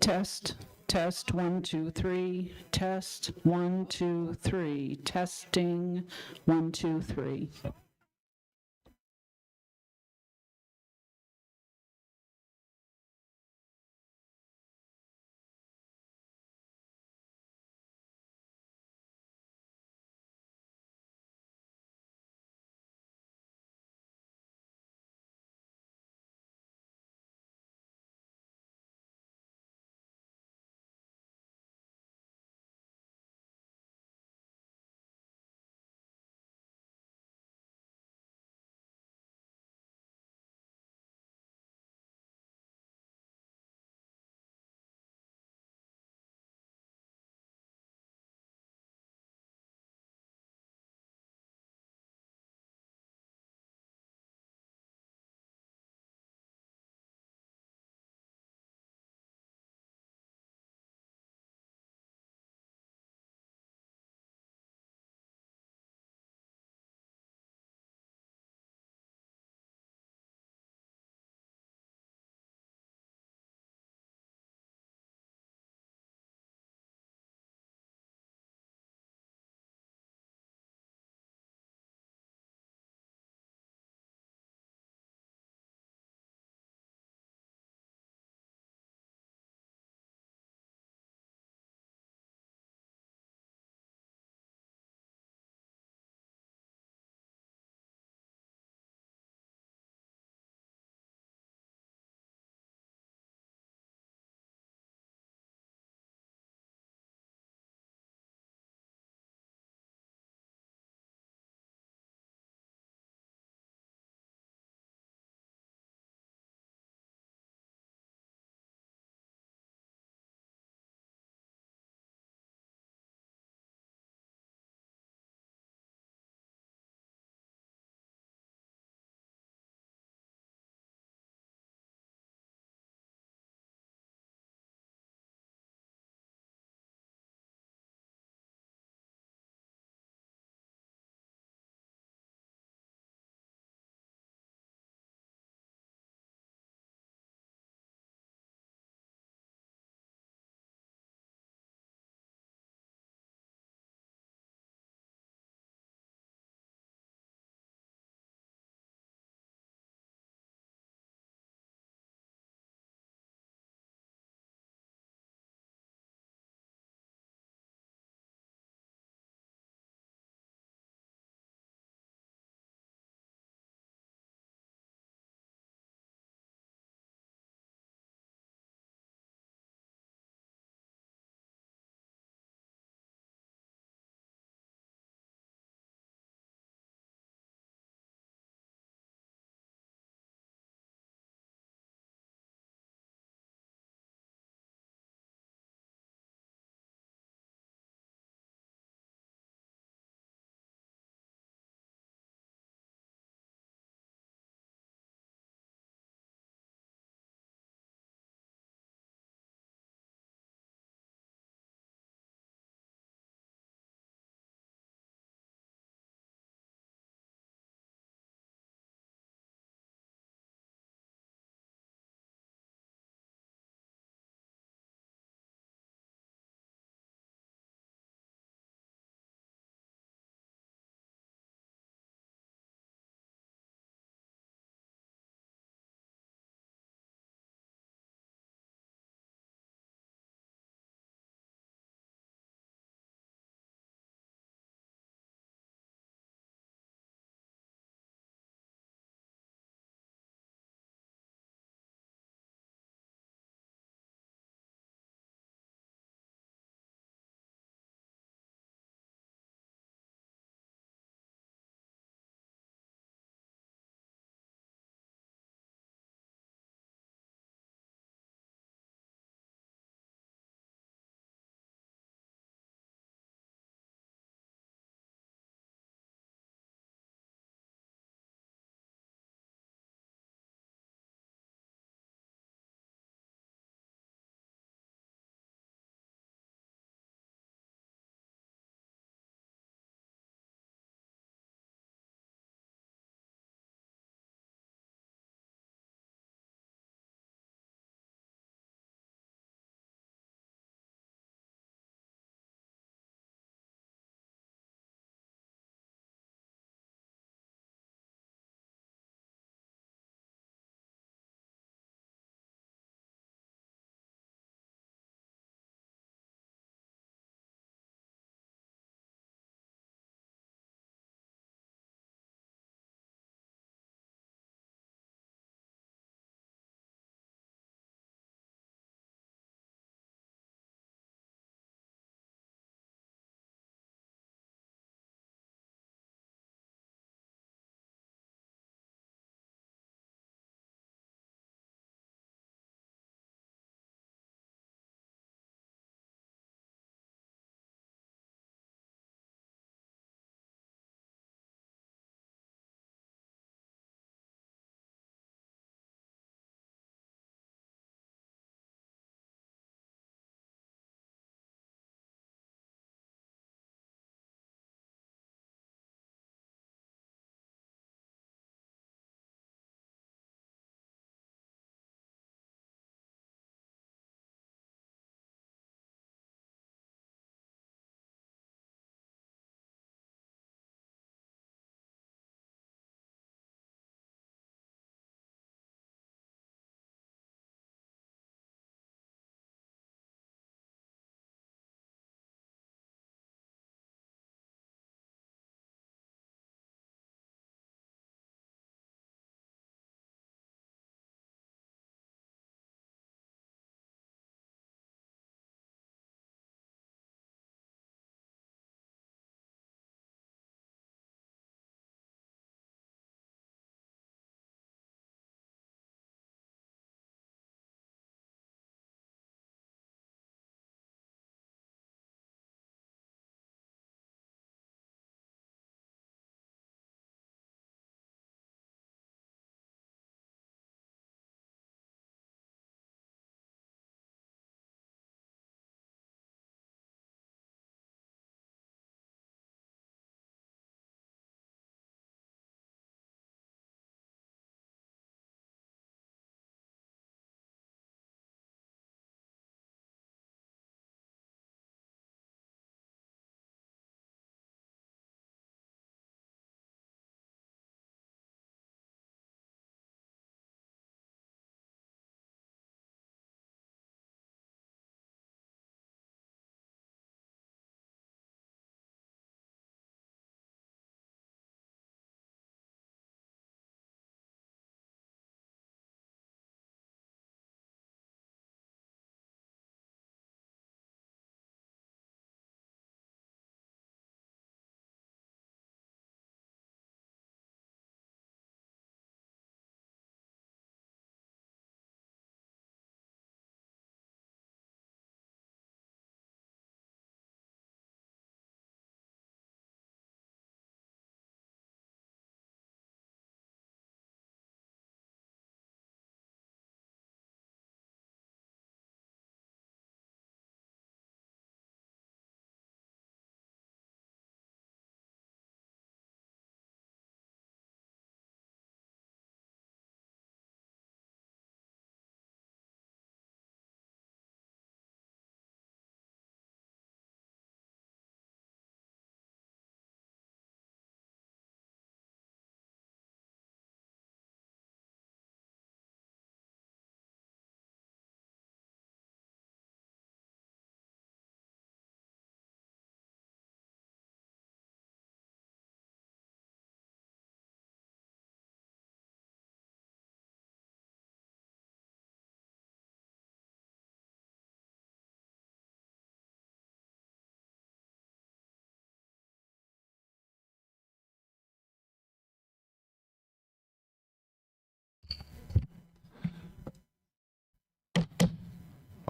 Test, test, 1, 2, 3, test, 1, 2, 3, testing, 1, 2, 3.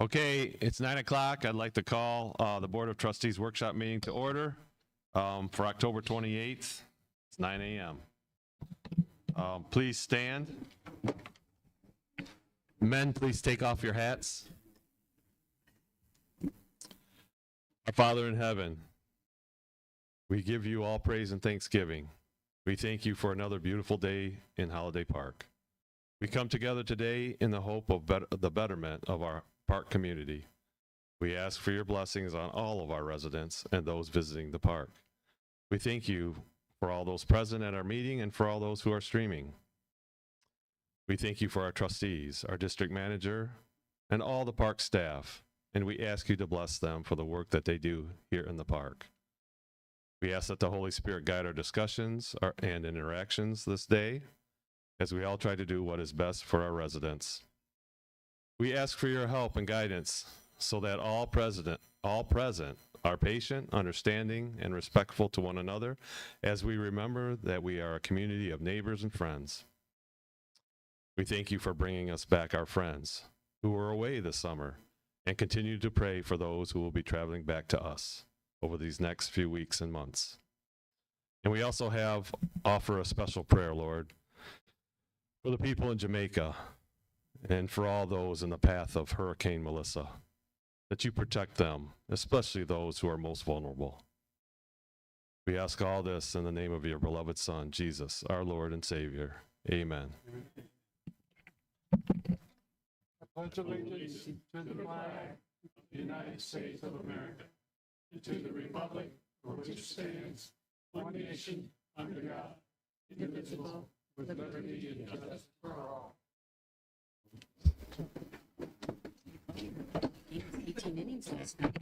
Okay, it's 9 o'clock. I'd like to call the Board of Trustees Workshop meeting to order for October 28th. It's 9 a.m. Please stand. Men, please take off your hats. Our Father in heaven, we give you all praise and thanksgiving. We thank you for another beautiful day in Holiday Park. We come together today in the hope of the betterment of our park community. We ask for your blessings on all of our residents and those visiting the park. We thank you for all those present at our meeting and for all those who are streaming. We thank you for our trustees, our district manager, and all the park staff, and we ask you to bless them for the work that they do here in the park. We ask that the Holy Spirit guide our discussions and interactions this day as we all try to do what is best for our residents. We ask for your help and guidance so that all present are patient, understanding, and respectful to one another as we remember that we are a community of neighbors and friends. We thank you for bringing us back our friends who were away this summer and continue to pray for those who will be traveling back to us over these next few weeks and months. And we also offer a special prayer, Lord, for the people in Jamaica and for all those in the path of Hurricane Melissa, that you protect them, especially those who are most vulnerable. We ask all this in the name of your beloved Son, Jesus, our Lord and Savior. Amen. I pledge allegiance to the flag of the United States of America and to the republic for which it stands, one nation, under God, indivisible, with liberty and justice for all. 18 innings last night.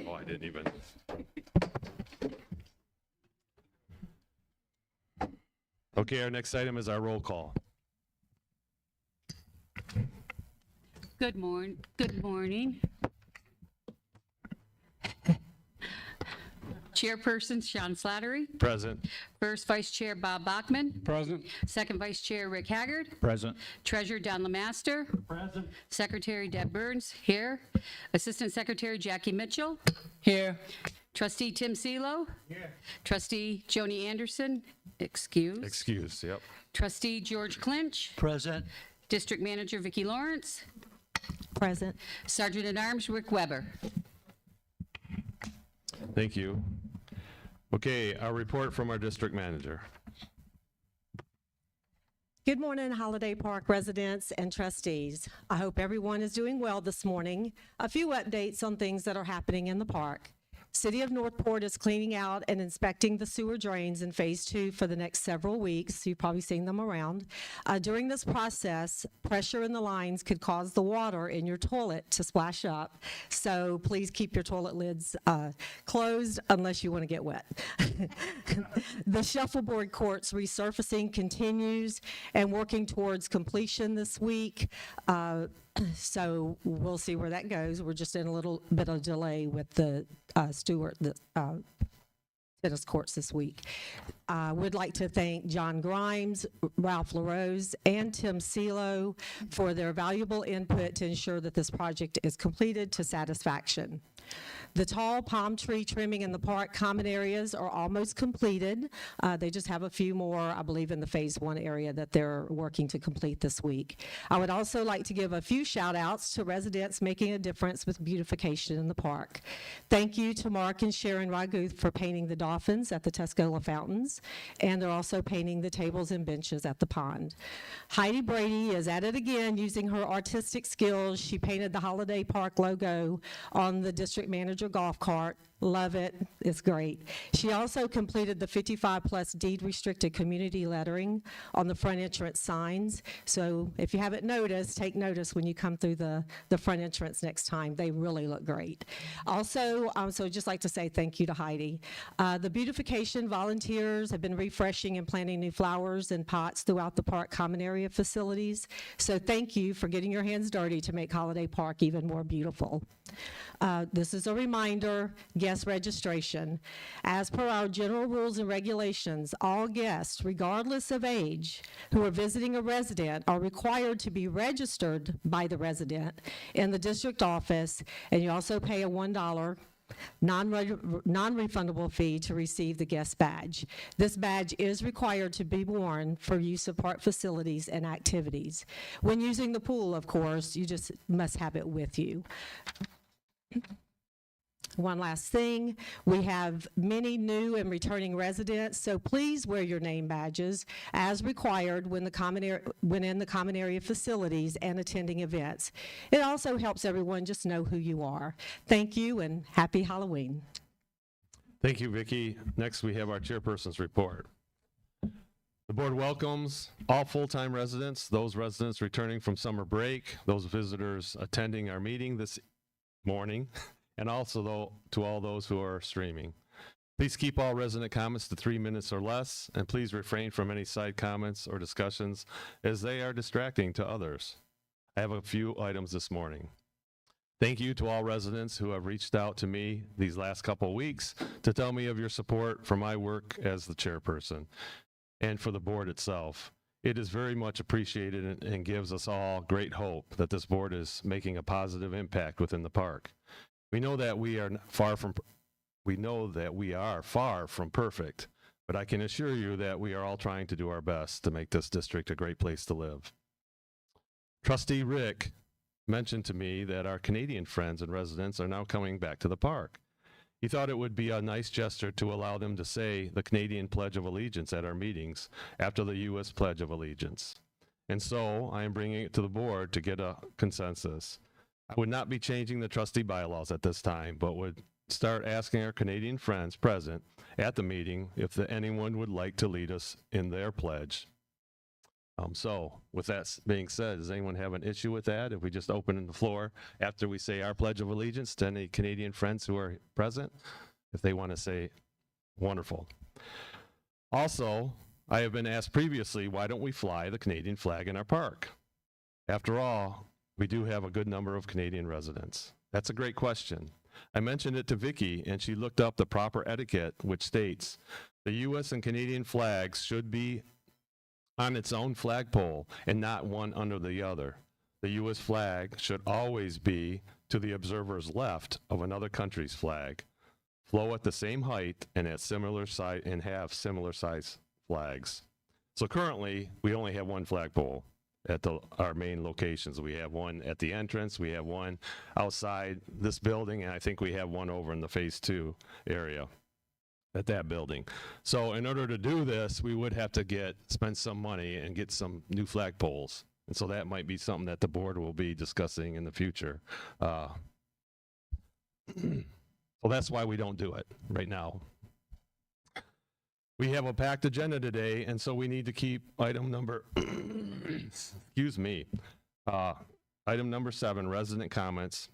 Oh, I didn't even. Okay, our next item is our roll call. Good morning. Chairperson Sean Slattery. Present. First Vice Chair Bob Bachman. Present. Second Vice Chair Rick Haggard. Present. Treasurer Don Lemaster. Present. Secretary Deb Burns, here. Assistant Secretary Jackie Mitchell. Here. Trustee Tim Celo. Here. Trustee Joni Anderson, excused. Excused, yep. Trustee George Clinch. Present. District Manager Vicki Lawrence. Present. Sergeant at Arms Rick Weber. Thank you. Okay, our report from our district manager. Good morning, Holiday Park residents and trustees. I hope everyone is doing well this morning. A few updates on things that are happening in the park. City of Northport is cleaning out and inspecting the sewer drains in Phase 2 for the next several weeks. You've probably seen them around. During this process, pressure in the lines could cause the water in your toilet to splash up. So please keep your toilet lids closed unless you want to get wet. The shuffleboard courts resurfacing continues and working towards completion this week. So we'll see where that goes. We're just in a little bit of delay with the tennis courts this week. Would like to thank John Grimes, Ralph LaRose, and Tim Celo for their valuable input to ensure that this project is completed to satisfaction. The tall palm tree trimming in the park common areas are almost completed. They just have a few more, I believe, in the Phase 1 area that they're working to complete this week. I would also like to give a few shout outs to residents making a difference with beautification in the park. Thank you to Mark and Sharon Raguth for painting the dolphins at the Tuscola fountains, and they're also painting the tables and benches at the pond. Heidi Brady is at it again using her artistic skills. She painted the Holiday Park logo on the district manager golf cart. Love it. It's great. She also completed the 55-plus deed-restricted community lettering on the front entrance signs. So if you haven't noticed, take notice when you come through the front entrance next time. They really look great. Also, so I'd just like to say thank you to Heidi. The beautification volunteers have been refreshing and planting new flowers and pots throughout the park common area facilities. So thank you for getting your hands dirty to make Holiday Park even more beautiful. This is a reminder, guest registration. As per our general rules and regulations, all guests, regardless of age, who are visiting a resident are required to be registered by the resident in the district office, and you also pay a $1 non-refundable fee to receive the guest badge. This badge is required to be worn for use of park facilities and activities. When using the pool, of course, you just must have it with you. One last thing, we have many new and returning residents, so please wear your name badges as required when in the common area facilities and attending events. It also helps everyone just know who you are. Thank you and happy Halloween. Thank you, Vicki. Next, we have our chairperson's report. The board welcomes all full-time residents, those residents returning from summer break, those visitors attending our meeting this morning, and also to all those who are streaming. Please keep all resident comments to 3 minutes or less, and please refrain from any side comments or discussions as they are distracting to others. I have a few items this morning. Thank you to all residents who have reached out to me these last couple weeks to tell me of your support for my work as the chairperson and for the board itself. It is very much appreciated and gives us all great hope that this board is making a positive impact within the park. We know that we are far from perfect, but I can assure you that we are all trying to do our best to make this district a great place to live. Trustee Rick mentioned to me that our Canadian friends and residents are now coming back to the park. He thought it would be a nice gesture to allow them to say the Canadian Pledge of Allegiance at our meetings after the U.S. Pledge of Allegiance. And so I am bringing it to the board to get a consensus. I would not be changing the trustee bylaws at this time, but would start asking our Canadian friends present at the meeting if anyone would like to lead us in their pledge. So with that being said, does anyone have an issue with that? If we just open the floor after we say our Pledge of Allegiance to any Canadian friends who are present, if they want to say, wonderful. Also, I have been asked previously, why don't we fly the Canadian flag in our park? After all, we do have a good number of Canadian residents. That's a great question. I mentioned it to Vicki, and she looked up the proper etiquette, which states the U.S. and Canadian flags should be on its own flagpole and not one under the other. The U.S. flag should always be to the observer's left of another country's flag, flow at the same height and at similar size and have similar size flags. So currently, we only have one flagpole at our main locations. We have one at the entrance, we have one outside this building, and I think we have one over in the phase 2 area at that building. So in order to do this, we would have to spend some money and get some new flagpoles. And so that might be something that the board will be discussing in the future. So that's why we don't do it right now. We have a packed agenda today, and so we need to keep item number, excuse me, item number 7, resident comments,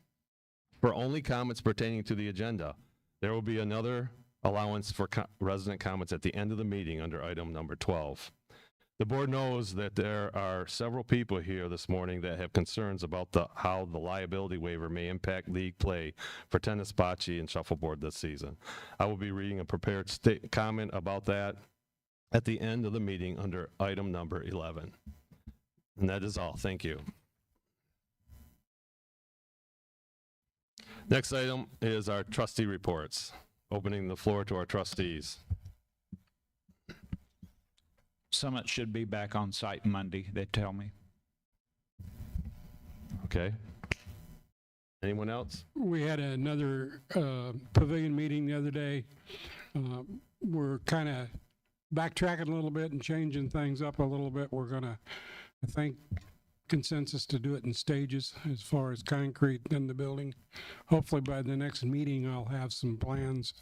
for only comments pertaining to the agenda. There will be another allowance for resident comments at the end of the meeting under item number 12. The board knows that there are several people here this morning that have concerns about how the liability waiver may impact league play for tennis, bocce, and shuffleboard this season. I will be reading a prepared comment about that at the end of the meeting under item number 11. And that is all. Thank you. Next item is our trustee reports. Opening the floor to our trustees. Summit should be back on site Monday, they tell me. Okay. Anyone else? We had another pavilion meeting the other day. We're kind of backtracking a little bit and changing things up a little bit. We're going to, I think, consensus to do it in stages as far as concrete in the building. Hopefully by the next meeting, I'll have some plans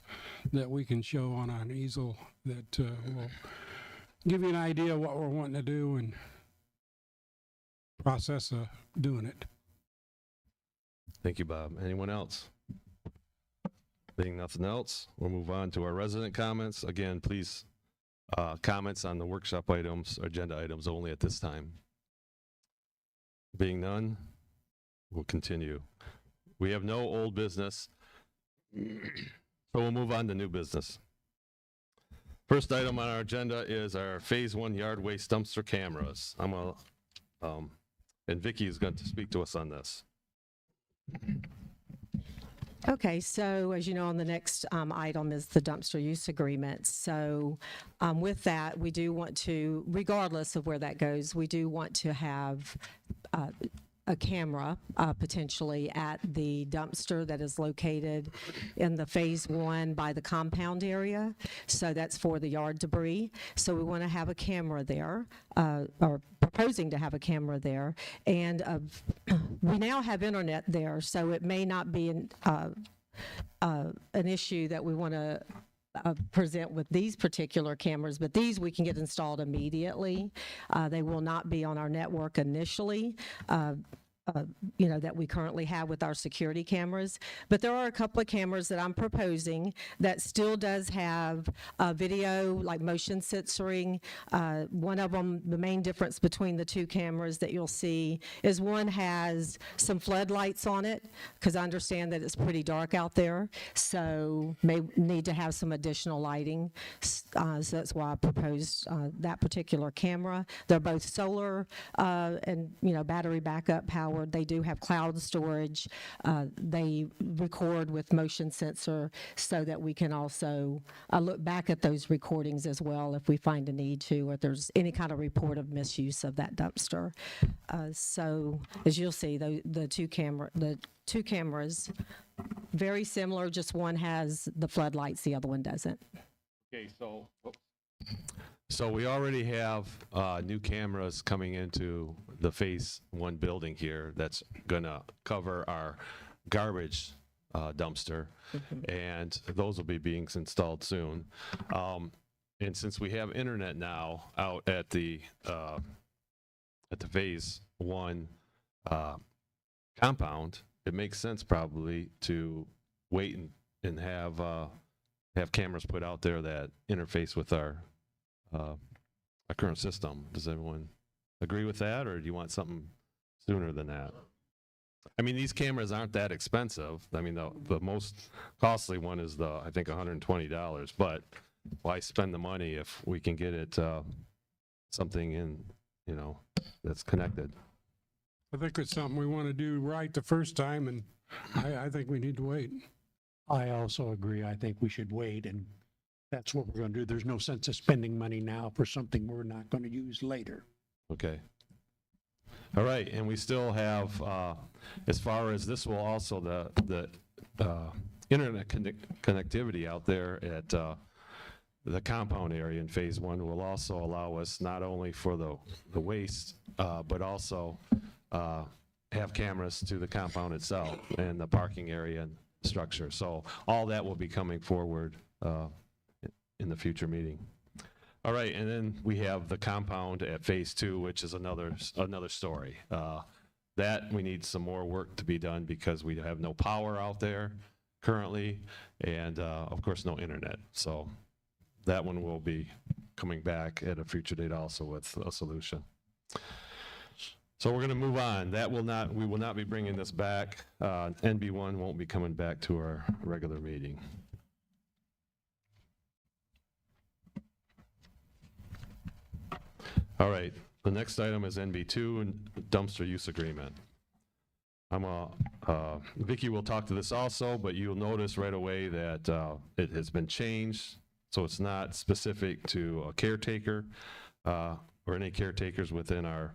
that we can show on an easel that will give you an idea of what we're wanting to do and process of doing it. Thank you, Bob. Anyone else? Being nothing else, we'll move on to our resident comments. Again, please, comments on the workshop items, agenda items only at this time. Being none, we'll continue. We have no old business. So we'll move on to new business. First item on our agenda is our Phase 1 yard waste dumpster cameras. And Vicki is going to speak to us on this. Okay, so as you know, on the next item is the dumpster use agreement. So with that, we do want to, regardless of where that goes, we do want to have a camera potentially at the dumpster that is located in the Phase 1 by the compound area. So that's for the yard debris. So we want to have a camera there, or proposing to have a camera there. And we now have internet there, so it may not be an issue that we want to present with these particular cameras, but these we can get installed immediately. They will not be on our network initially. That we currently have with our security cameras. But there are a couple of cameras that I'm proposing that still does have video, like motion censoring. One of them, the main difference between the two cameras that you'll see is one has some floodlights on it, because I understand that it's pretty dark out there, so may need to have some additional lighting. So that's why I proposed that particular camera. They're both solar and battery backup powered. They do have cloud storage. They record with motion sensor so that we can also look back at those recordings as well if we find a need to, or if there's any kind of report of misuse of that dumpster. So as you'll see, the two cameras, very similar, just one has the floodlights, the other one doesn't. Okay, so we already have new cameras coming into the Phase 1 building here that's going to cover our garbage dumpster, and those will be being installed soon. And since we have internet now out at the Phase 1 compound, it makes sense probably to wait and have cameras put out there that interface with our current system. Does everyone agree with that, or do you want something sooner than that? I mean, these cameras aren't that expensive. I mean, the most costly one is I think $120, but why spend the money if we can get it something in, that's connected? I think it's something we want to do right the first time, and I think we need to wait. I also agree. I think we should wait, and that's what we're going to do. There's no sense of spending money now for something we're not going to use later. Okay. All right, and we still have, as far as this will also, the internet connectivity out there at the compound area in Phase 1 will also allow us not only for the waste, but also have cameras to the compound itself and the parking area and structure. So all that will be coming forward in the future meeting. All right, and then we have the compound at Phase 2, which is another story. That we need some more work to be done because we have no power out there currently, and of course no internet. So that one will be coming back at a future date also with a solution. So we're going to move on. We will not be bringing this back. NB1 won't be coming back to our regular meeting. All right, the next item is NB2 and dumpster use agreement. Vicki will talk to this also, but you'll notice right away that it has been changed, so it's not specific to a caretaker or any caretakers within our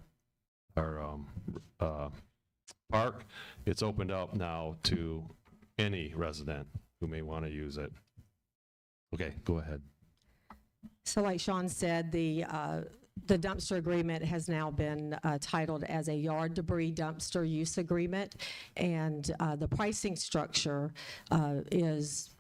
park. It's opened up now to any resident who may want to use it. Okay, go ahead. So like Sean said, the dumpster agreement has now been titled as a yard debris dumpster use agreement, and the pricing structure is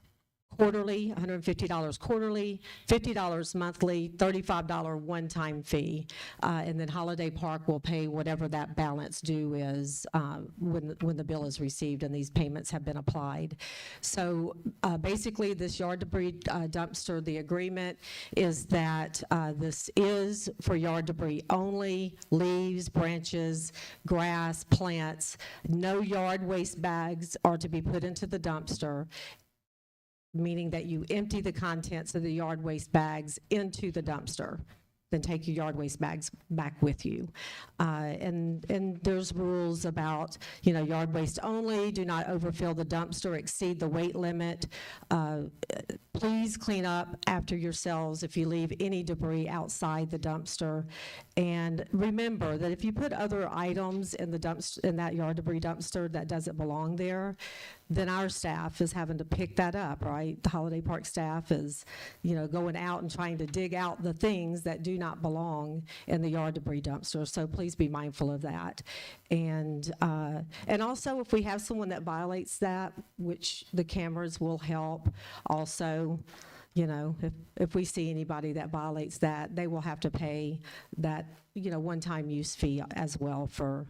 quarterly, $150 quarterly, $50 monthly, $35 one-time fee, and then Holiday Park will pay whatever that balance due is when the bill is received and these payments have been applied. So basically, this yard debris dumpster, the agreement is that this is for yard debris only, leaves, branches, grass, plants. No yard waste bags are to be put into the dumpster. meaning that you empty the contents of the yard waste bags into the dumpster, then take your yard waste bags back with you. And there's rules about, yard waste only, do not overfill the dumpster, exceed the weight limit. Please clean up after yourselves if you leave any debris outside the dumpster. And remember that if you put other items in the dumpster, in that yard debris dumpster that doesn't belong there, then our staff is having to pick that up, right? The Holiday Park staff is, going out and trying to dig out the things that do not belong in the yard debris dumpster. So please be mindful of that. And also, if we have someone that violates that, which the cameras will help also, if we see anybody that violates that, they will have to pay that, one-time use fee as well for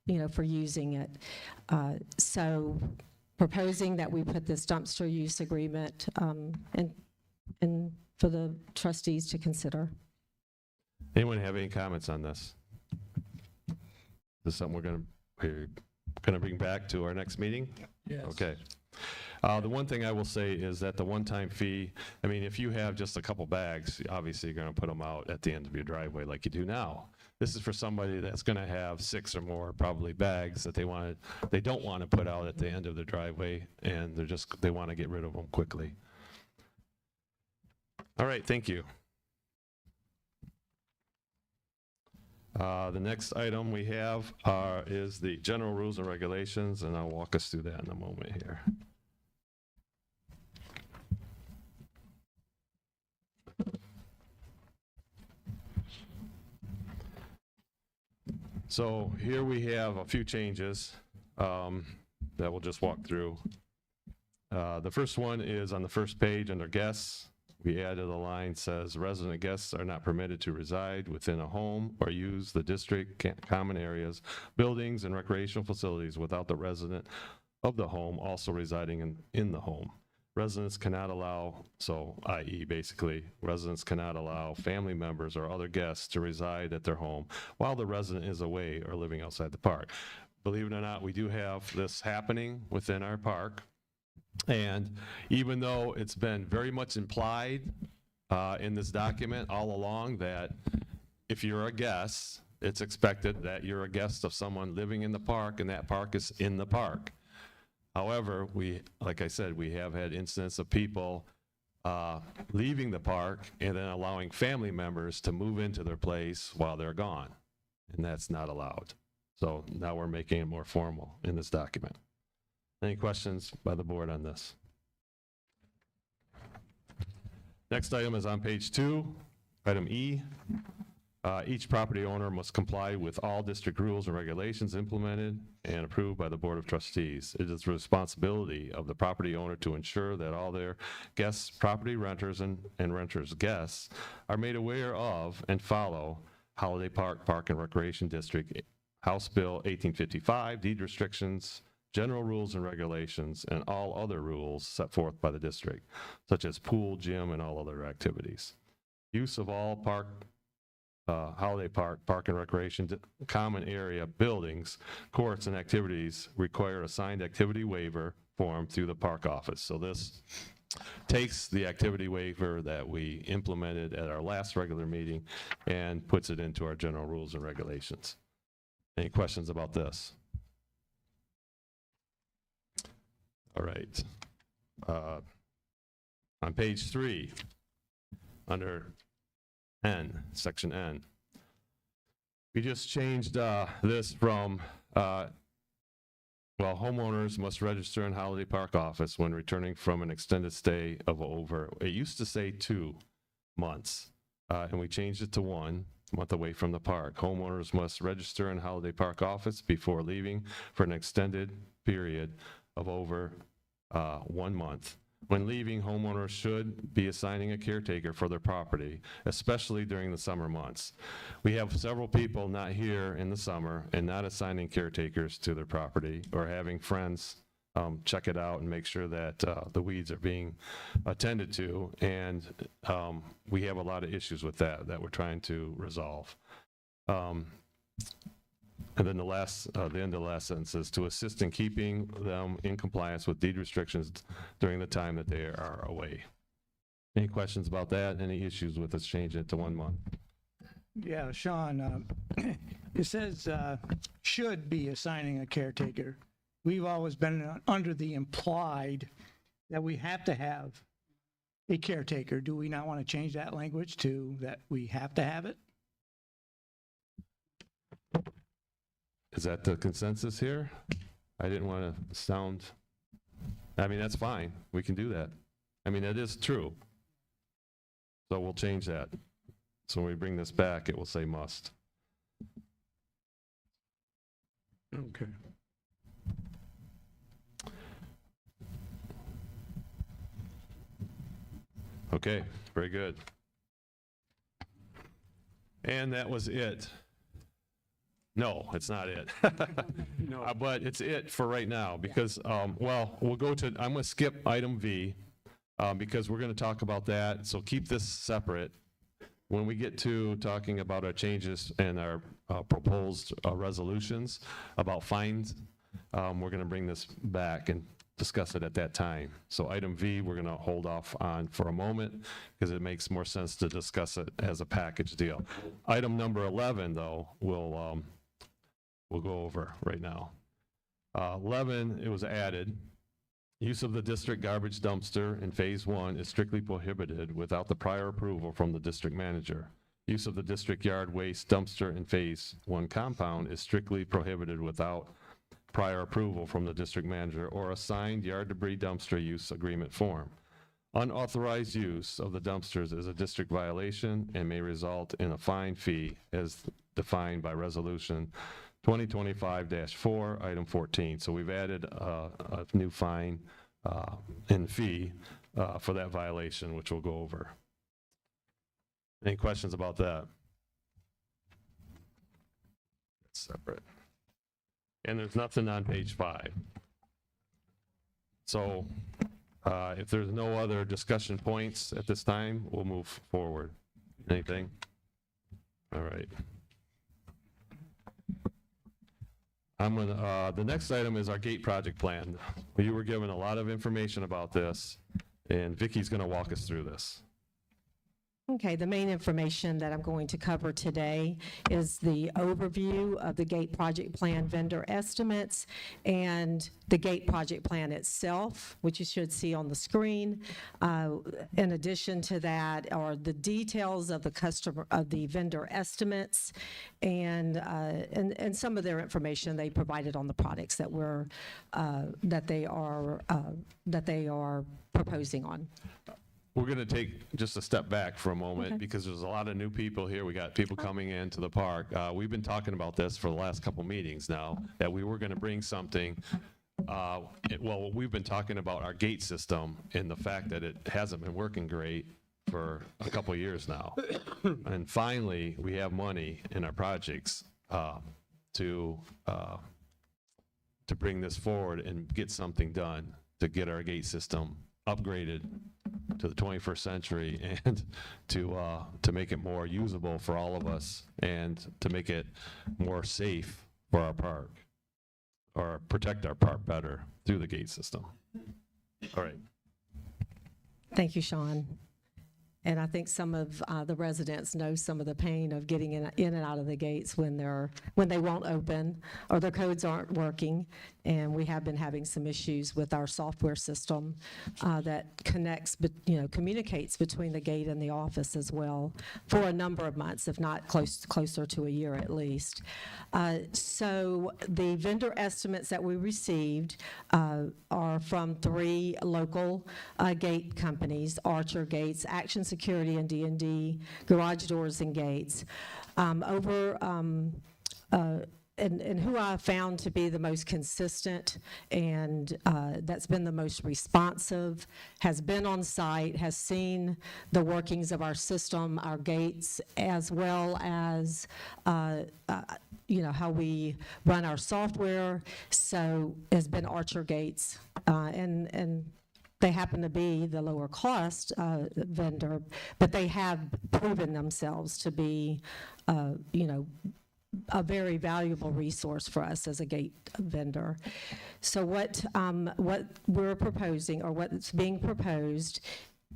using it. So proposing that we put this dumpster use agreement in for the trustees to consider. Anyone have any comments on this? This is something we're going to bring back to our next meeting? Yes. Okay. The one thing I will say is that the one-time fee, I mean, if you have just a couple bags, obviously you're going to put them out at the end of your driveway like you do now. This is for somebody that's going to have 6 or more probably bags that they don't want to put out at the end of the driveway, and they want to get rid of them quickly. All right, thank you. The next item we have is the general rules and regulations, and I'll walk us through that in a moment here. So here we have a few changes that we'll just walk through. The first one is on the first page under guests. We added a line says resident guests are not permitted to reside within a home or use the district common areas, buildings, and recreational facilities without the resident of the home also residing in the home. Residents cannot allow, so i.e. basically, residents cannot allow family members or other guests to reside at their home while the resident is away or living outside the park. Believe it or not, we do have this happening within our park. And even though it's been very much implied in this document all along that if you're a guest, it's expected that you're a guest of someone living in the park and that park is in the park. However, like I said, we have had incidents of people leaving the park and then allowing family members to move into their place while they're gone, and that's not allowed. So now we're making it more formal in this document. Any questions by the board on this? Next item is on page 2, item E. Each property owner must comply with all district rules and regulations implemented and approved by the Board of Trustees. It is the responsibility of the property owner to ensure that all their guests, property renters, and renters' guests are made aware of and follow Holiday Park Park and Recreation District House Bill 1855, deed restrictions, general rules and regulations, and all other rules set forth by the district, such as pool, gym, and all other activities. Use of all Holiday Park, Park and Recreation common area buildings, courts, and activities require a signed activity waiver form through the park office. So this takes the activity waiver that we implemented at our last regular meeting and puts it into our general rules and regulations. Any questions about this? All right. On page 3, under N, section N, we just changed this from, homeowners must register in Holiday Park office when returning from an extended stay of over, it used to say 2 months, and we changed it to 1 month away from the park. Homeowners must register in Holiday Park office before leaving for an extended period of over 1 month. When leaving, homeowners should be assigning a caretaker for their property, especially during the summer months. We have several people not here in the summer and not assigning caretakers to their property or having friends check it out and make sure that the weeds are being attended to. And we have a lot of issues with that we're trying to resolve. And then the end of the last sentence is to assist in keeping them in compliance with deed restrictions during the time that they are away. Any questions about that? Any issues with us changing it to 1 month? Yeah, Sean, it says should be assigning a caretaker. We've always been under the implied that we have to have a caretaker. Do we not want to change that language to that we have to have it? Is that the consensus here? I didn't want to sound, I mean, that's fine. We can do that. I mean, that is true. So we'll change that. So when we bring this back, it will say must. Okay. Okay, very good. And that was it. No, it's not it. No. But it's it for right now because, well, we'll go to, I'm going to skip item V because we're going to talk about that. So keep this separate. When we get to talking about our changes and our proposed resolutions about fines, we're going to bring this back and discuss it at that time. So item V, we're going to hold off on for a moment because it makes more sense to discuss it as a package deal. Item number 11, though, we'll go over right now. 11, it was added. Use of the district garbage dumpster in Phase 1 is strictly prohibited without the prior approval from the district manager. Use of the district yard waste dumpster in Phase 1 compound is strictly prohibited without prior approval from the district manager or a signed yard debris dumpster use agreement form. Unauthorized use of the dumpsters is a district violation and may result in a fine fee as defined by resolution 2025-4, item 14. So we've added a new fine and fee for that violation, which we'll go over. Any questions about that? That's separate. And there's nothing on page 5. So if there's no other discussion points at this time, we'll move forward. Anything? All right. The next item is our gate project plan. You were given a lot of information about this, and Vicky's going to walk us through this. Okay, the main information that I'm going to cover today is the overview of the gate project plan vendor estimates and the gate project plan itself, which you should see on the screen. In addition to that are the details of the vendor estimates and some of their information they provided on the products that they are proposing on. We're going to take just a step back for a moment because there's a lot of new people here. We got people coming into the park. We've been talking about this for the last couple meetings now, that we were going to bring something. Well, we've been talking about our gate system and the fact that it hasn't been working great for a couple years now. And finally, we have money in our projects to bring this forward and get something done to get our gate system upgraded to the 21st century and to make it more usable for all of us and to make it more safe for our park or protect our park better through the gate system. All right. Thank you, Sean. And I think some of the residents know some of the pain of getting in and out of the gates when they won't open or their codes aren't working. And we have been having some issues with our software system that communicates between the gate and the office as well for a number of months, if not closer to a year at least. So the vendor estimates that we received are from 3 local gate companies: Archer Gates, Action Security, and D&D Garage Doors and Gates. And who I found to be the most consistent and that's been the most responsive, has been on site, has seen the workings of our system, our gates, as well as how we run our software. So has been Archer Gates, and they happen to be the lower cost vendor, but they have proven themselves to be, a very valuable resource for us as a gate vendor. So what we're proposing, or what's being proposed,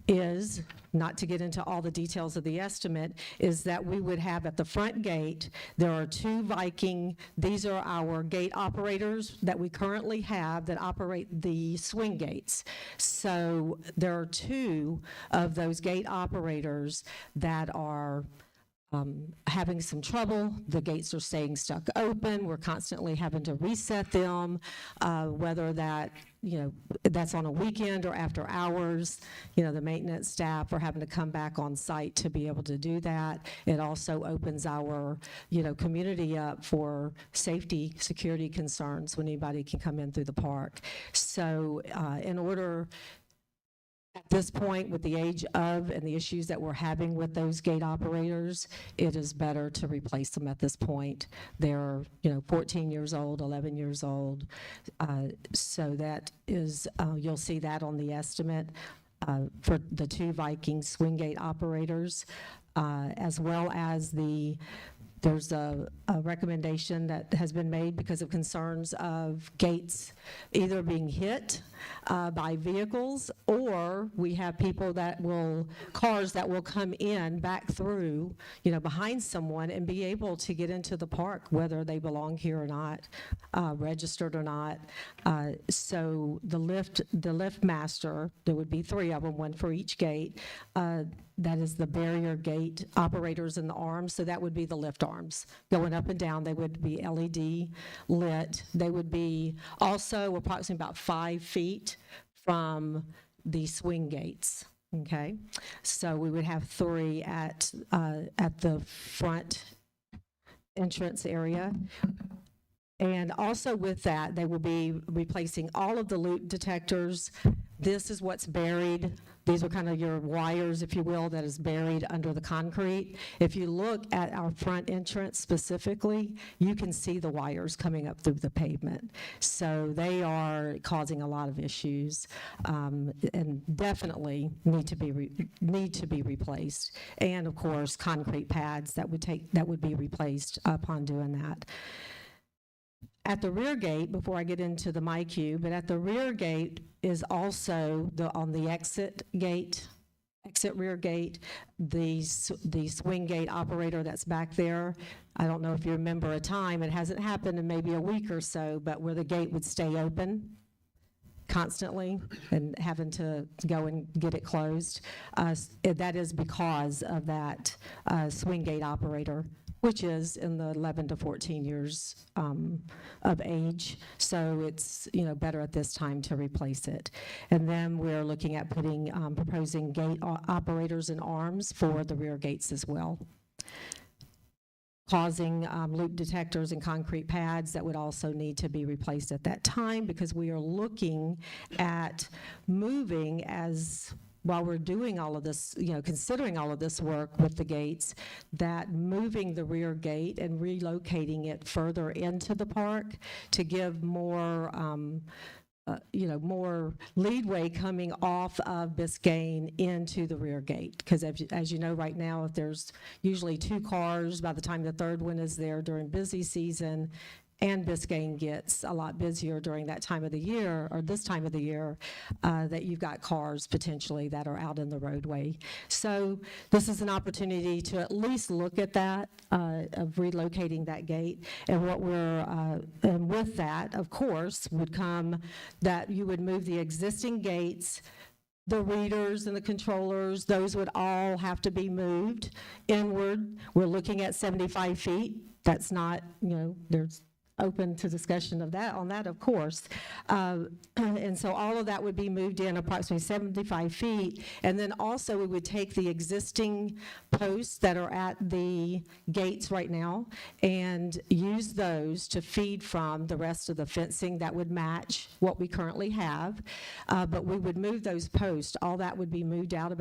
is, not to get into all the details of the estimate, is that we would have at the front gate, there are 2 Viking, these are our gate operators that we currently have that operate the swing gates. So there are 2 of those gate operators that are having some trouble. The gates are staying stuck open. We're constantly having to reset them, whether that, that's on a weekend or after hours. The maintenance staff are having to come back on site to be able to do that. It also opens our, community up for safety, security concerns when anybody can come in through the park. So in order, at this point, with the age of and the issues that we're having with those gate operators, it is better to replace them at this point. They're, 14 years old, 11 years old. So that is, you'll see that on the estimate for the 2 Viking swing gate operators, as well as there's a recommendation that has been made because of concerns of gates either being hit by vehicles, or we have cars that will come in back through, behind someone and be able to get into the park, whether they belong here or not, registered or not. So the lift master, there would be 3 of them, 1 for each gate. That is the barrier gate operators in the arms, so that would be the lift arms. Going up and down, they would be LED lit. They would be also approximately about 5 feet from the swing gates, okay? So we would have 3 at the front entrance area. And also with that, they will be replacing all of the loop detectors. This is what's buried. These are kind of your wires, if you will, that is buried under the concrete. If you look at our front entrance specifically, you can see the wires coming up through the pavement. So they are causing a lot of issues, and definitely need to be replaced. And of course, concrete pads that would be replaced upon doing that. At the rear gate, before I get into the MyQ, but at the rear gate is also on the exit rear gate, the swing gate operator that's back there. I don't know if you remember a time, it hasn't happened in maybe a week or so, but where the gate would stay open constantly and having to go and get it closed. That is because of that swing gate operator, which is in the 11 to 14 years of age. So it's, better at this time to replace it. And then we're looking at proposing gate operators and arms for the rear gates as well. Causing loop detectors and concrete pads that would also need to be replaced at that time, because we are looking at moving while we're doing all of this, considering all of this work with the gates, that moving the rear gate and relocating it further into the park to give more, more leadway coming off of Biscayne into the rear gate. Because as you know, right now, if there's usually 2 cars, by the time the 3rd one is there during busy season, and Biscayne gets a lot busier during that time of the year, or this time of the year, that you've got cars potentially that are out in the roadway. So this is an opportunity to at least look at that, of relocating that gate. And and with that, of course, would come that you would move the existing gates, the readers and the controllers, those would all have to be moved inward. We're looking at 75 feet. That's not, there's open to discussion of that, of course. And so all of that would be moved in approximately 75 feet. And then also we would take the existing posts that are at the gates right now and use those to feed from the rest of the fencing that would match what we currently have. But we would move those posts. All that would be moved out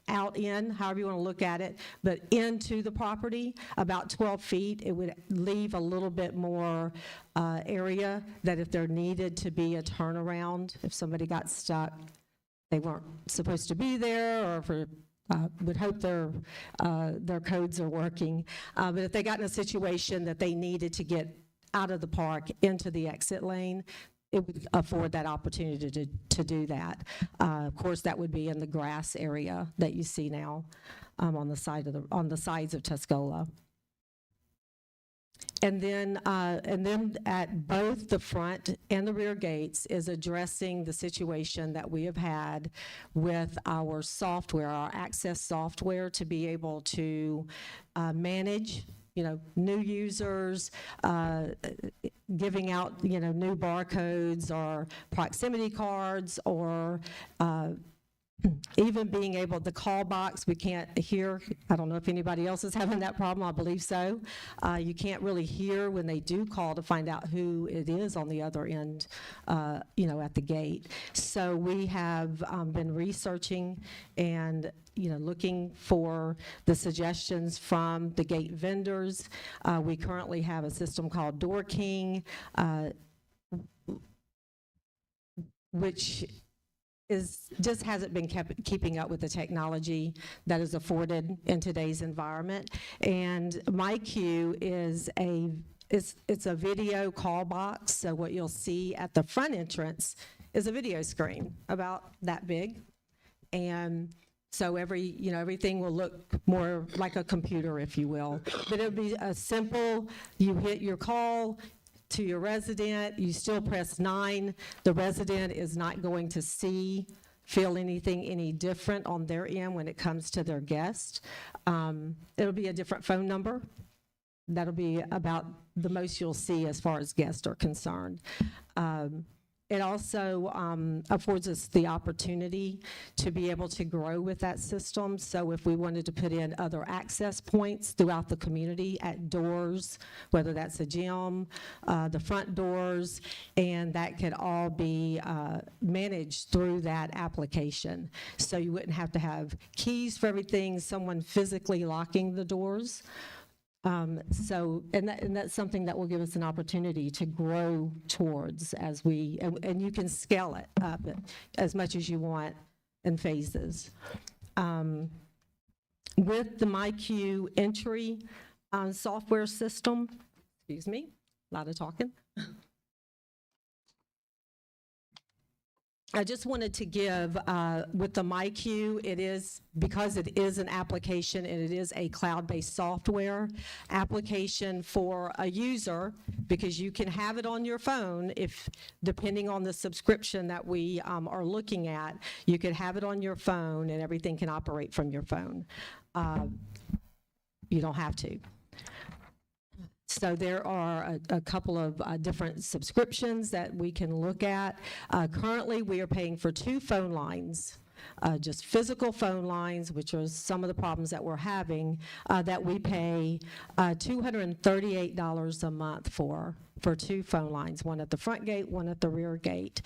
out in, however you want to look at it, but into the property about 12 feet. It would leave a little bit more area that if there needed to be a turnaround, if somebody got stuck, they weren't supposed to be there, or for would hope their codes are working. But if they got in a situation that they needed to get out of the park into the exit lane, it would afford that opportunity to do that. Of course, that would be in the grass area that you see now on the sides of Tuscola. And then at both the front and the rear gates is addressing the situation that we have had with our software, our access software, to be able to manage, new users, giving out, new barcodes or proximity cards, or even being able, the call box, we can't hear. I don't know if anybody else is having that problem. I believe so. You can't really hear when they do call to find out who it is on the other end, at the gate. So we have been researching and looking for the suggestions from the gate vendors. We currently have a system called Door King, which just hasn't been keeping up with the technology that is afforded in today's environment. And MyQ is it's a video call box. So what you'll see at the front entrance is a video screen about that big, and so everything will look more like a computer, if you will. But it'll be a simple, you hit your call to your resident, you still press 9. The resident is not going to feel anything any different on their end when it comes to their guest. It'll be a different phone number. That'll be about the most you'll see as far as guests are concerned. It also affords us the opportunity to be able to grow with that system. So if we wanted to put in other access points throughout the community at doors, whether that's a gym, the front doors, and that could all be managed through that application. So you wouldn't have to have keys for everything, someone physically locking the doors. And that's something that will give us an opportunity to grow towards as and you can scale it up as much as you want in phases. With the MyQ entry software system, excuse me, a lot of talking. I just wanted to give, with the MyQ, because it is an application and it is a cloud-based software application for a user, because you can have it on your phone depending on the subscription that we are looking at, you could have it on your phone and everything can operate from your phone. You don't have to. So there are a couple of different subscriptions that we can look at. Currently, we are paying for 2 phone lines, just physical phone lines, which are some of the problems that we're having, that we pay $238 a month for 2 phone lines, one at the front gate, one at the rear gate.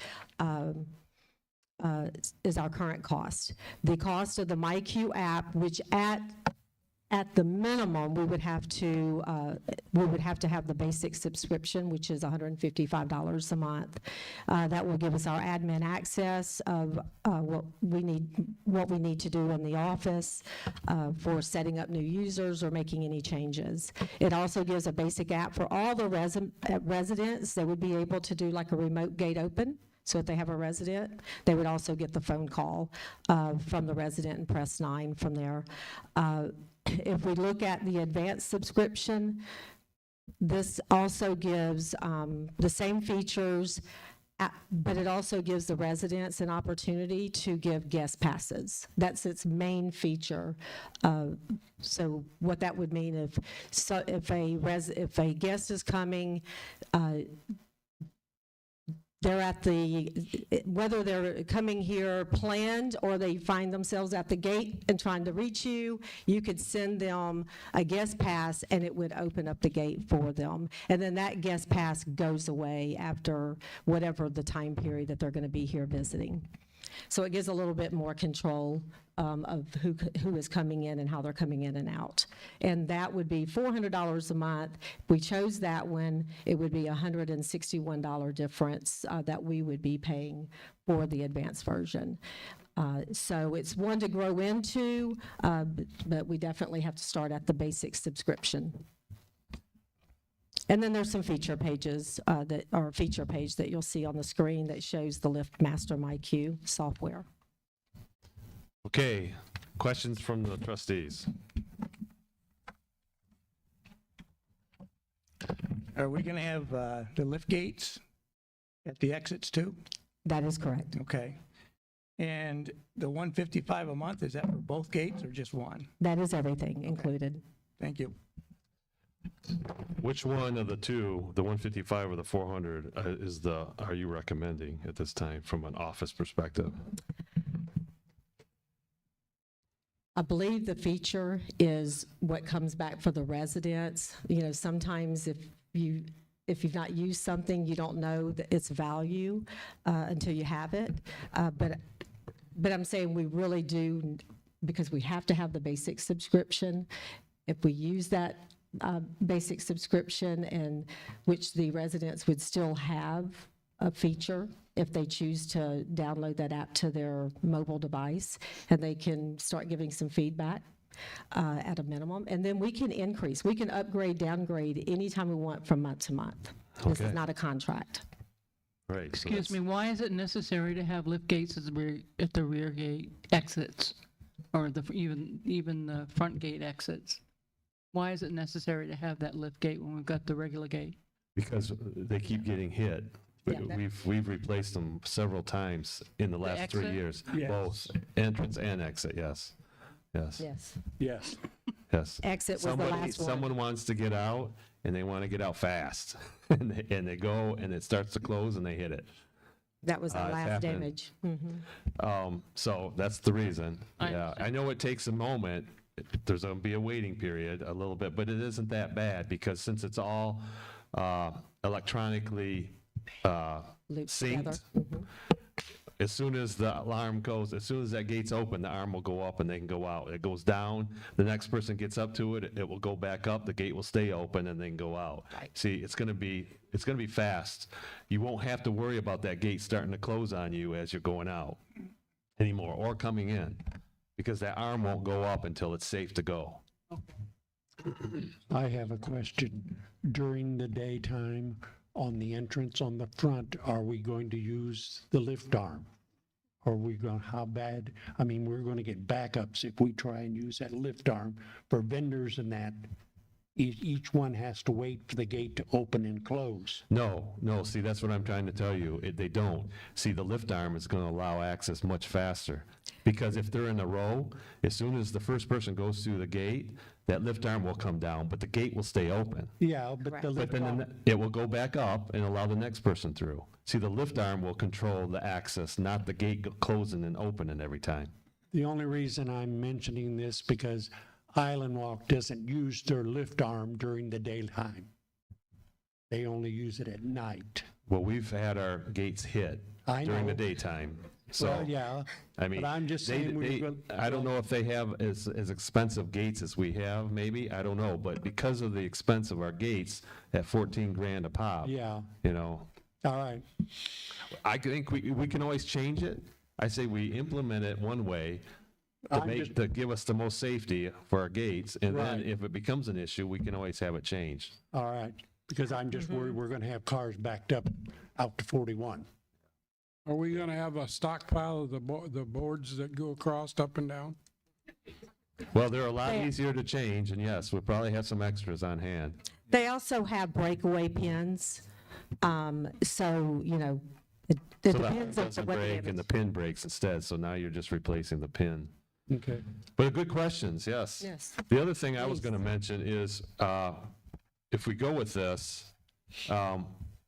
Is our current cost. The cost of the MyQ app, which at the minimum, we would have to have the basic subscription, which is $155 a month. That will give us our admin access of what we need to do in the office for setting up new users or making any changes. It also gives a basic app for all the residents. They would be able to do like a remote gate open. So if they have a resident, they would also get the phone call from the resident and press 9 from there. If we look at the advanced subscription, this also gives the same features, but it also gives the residents an opportunity to give guest passes. That's its main feature. So what that would mean if a guest is coming, whether they're coming here planned or they find themselves at the gate and trying to reach you, you could send them a guest pass and it would open up the gate for them. And then that guest pass goes away after whatever the time period that they're going to be here visiting. So it gives a little bit more control of who is coming in and how they're coming in and out. And that would be $400 a month. If we chose that one, it would be a $161 difference that we would be paying for the advanced version. So it's one to grow into, but we definitely have to start at the basic subscription. And then there's some feature pages feature page that you'll see on the screen that shows the LiftMaster MyQ software. Okay, questions from the trustees? Are we going to have the lift gates at the exits too? That is correct. Okay. And the $155 a month, is that for both gates or just one? That is everything included. Thank you. Which one of the two, the 155 or the 400, are you recommending at this time from an office perspective? I believe the feature is what comes back for the residents. You know, sometimes if you've not used something, you don't know that its value until you have it. But I'm saying we really do, because we have to have the basic subscription. If we use that basic subscription, and which the residents would still have a feature if they choose to download that app to their mobile device, and they can start giving some feedback at a minimum. And then we can increase, we can upgrade, downgrade anytime we want from month to month. This Okay. is not a contract. Right. Excuse me, why is it necessary to have lift gates at the rear gate exits, or even the front gate exits? Why is it necessary to have that lift gate when we've got the regular gate? Because they keep getting hit. Yeah. We've replaced them several times in the last 3 exit? years. Yes. Both entrance and exit, yes. Yes, Yes. Yes. yes. Exit was the last one. Someone wants to get out, and they want to get out fast. And they go, and it starts to close, and they hit it. That was our It's last happened. damage. Mhm. So that's the reason. I Yeah, I know it takes a moment. There's going to be a waiting period a little bit, but it isn't that bad, because since it's all electronically Looped together. synced, Mhm. as soon as the alarm goes, as soon as that gate's open, the arm will go up and they can go out. It goes down, the next person gets up to it, it will go back up, the gate will stay open, and then go out. Right. See, it's going to be fast. You won't have to worry about that gate starting to close on you as you're going out anymore, or coming in, because that arm won't go up until it's safe to go. I have a question. During the daytime, on the entrance on the front, are we going to use the lift arm? Are we going, how bad, I mean, we're going to get backups if we try and use that lift arm for vendors and that. Each one has to wait for the gate to open and close. No, see, that's what I'm trying to tell you. They don't. See, the lift arm is going to allow access much faster, because if they're in a row, as soon as the first person goes through the gate, that lift arm will come down, but the gate will stay open. Yeah, but the Correct. But lift then arm, it will go back up and allow the next person through. See, the lift arm will control the access, not the gate closing and opening every time. the only reason I'm mentioning this because Island Walk doesn't use their lift arm during the daytime. They only use it at night. Well, we've had our gates hit I during the know. daytime. So, Well, yeah, I mean, but I'm just saying I don't know if they have as expensive gates as we have, maybe, I don't know, but because of the expense of our gates at 14 grand a pop, yeah, you know, all right. I think we can always change it. I say we implement it one way to give us the most safety for our gates, and then Right. if it becomes an issue, we can always have it changed. All right, because I'm just worried we're gonna have cars backed up out to 41. Are we gonna have a stockpile of the boards that go across up and down? Well, they're a lot easier to change, and yes, we'll probably have some extras on hand. They also have breakaway pins. So, you know, it So the depends on doesn't what the break and damage. the pin breaks instead, so now you're just replacing the pin. Okay. But good questions, yes. Yes. The other thing I was Please. going to mention is, if we go with this,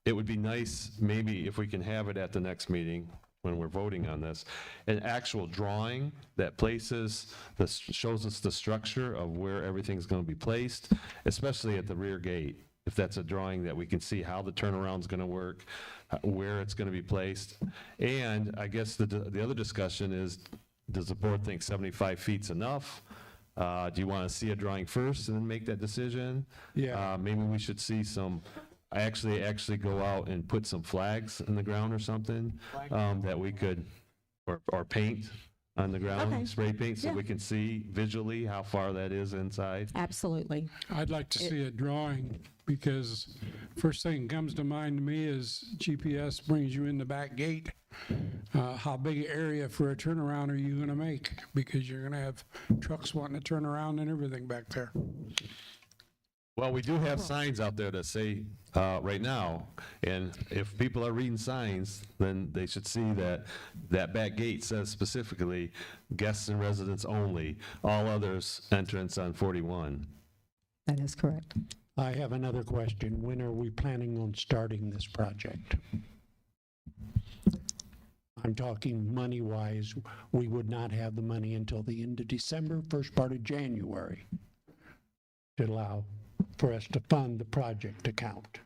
it would be nice, maybe if we can have it at the next meeting when we're voting on this, an actual drawing that shows us the structure of where everything's going to be placed, especially at the rear gate. If that's a drawing that we can see how the turnaround's going to work, where it's going to be placed. And I guess the other discussion is, does the board think 75 feet's enough? Do you want to see a drawing first and then make that decision? Yeah. Maybe we should see some, actually go out and put some flags in the ground or something, that we could, or paint on the ground, Okay. spray paint, so Yeah. we can see visually how far that is inside? Absolutely. I'd like to see a drawing, because first thing comes to mind to me is GPS brings you in the back gate. How big an area for a turnaround are you gonna make? Because you're gonna have trucks wanting to turn around and everything back there. Well, we do have signs out there that say, right now, and if people are reading signs, then they should see that that back gate says specifically, guests and residents only, all others entrance on 41. That is correct. I have another question. When are we planning on starting this project? I'm talking money-wise. We would not have the money until the end of December, first part of January, to allow for us to fund the project account.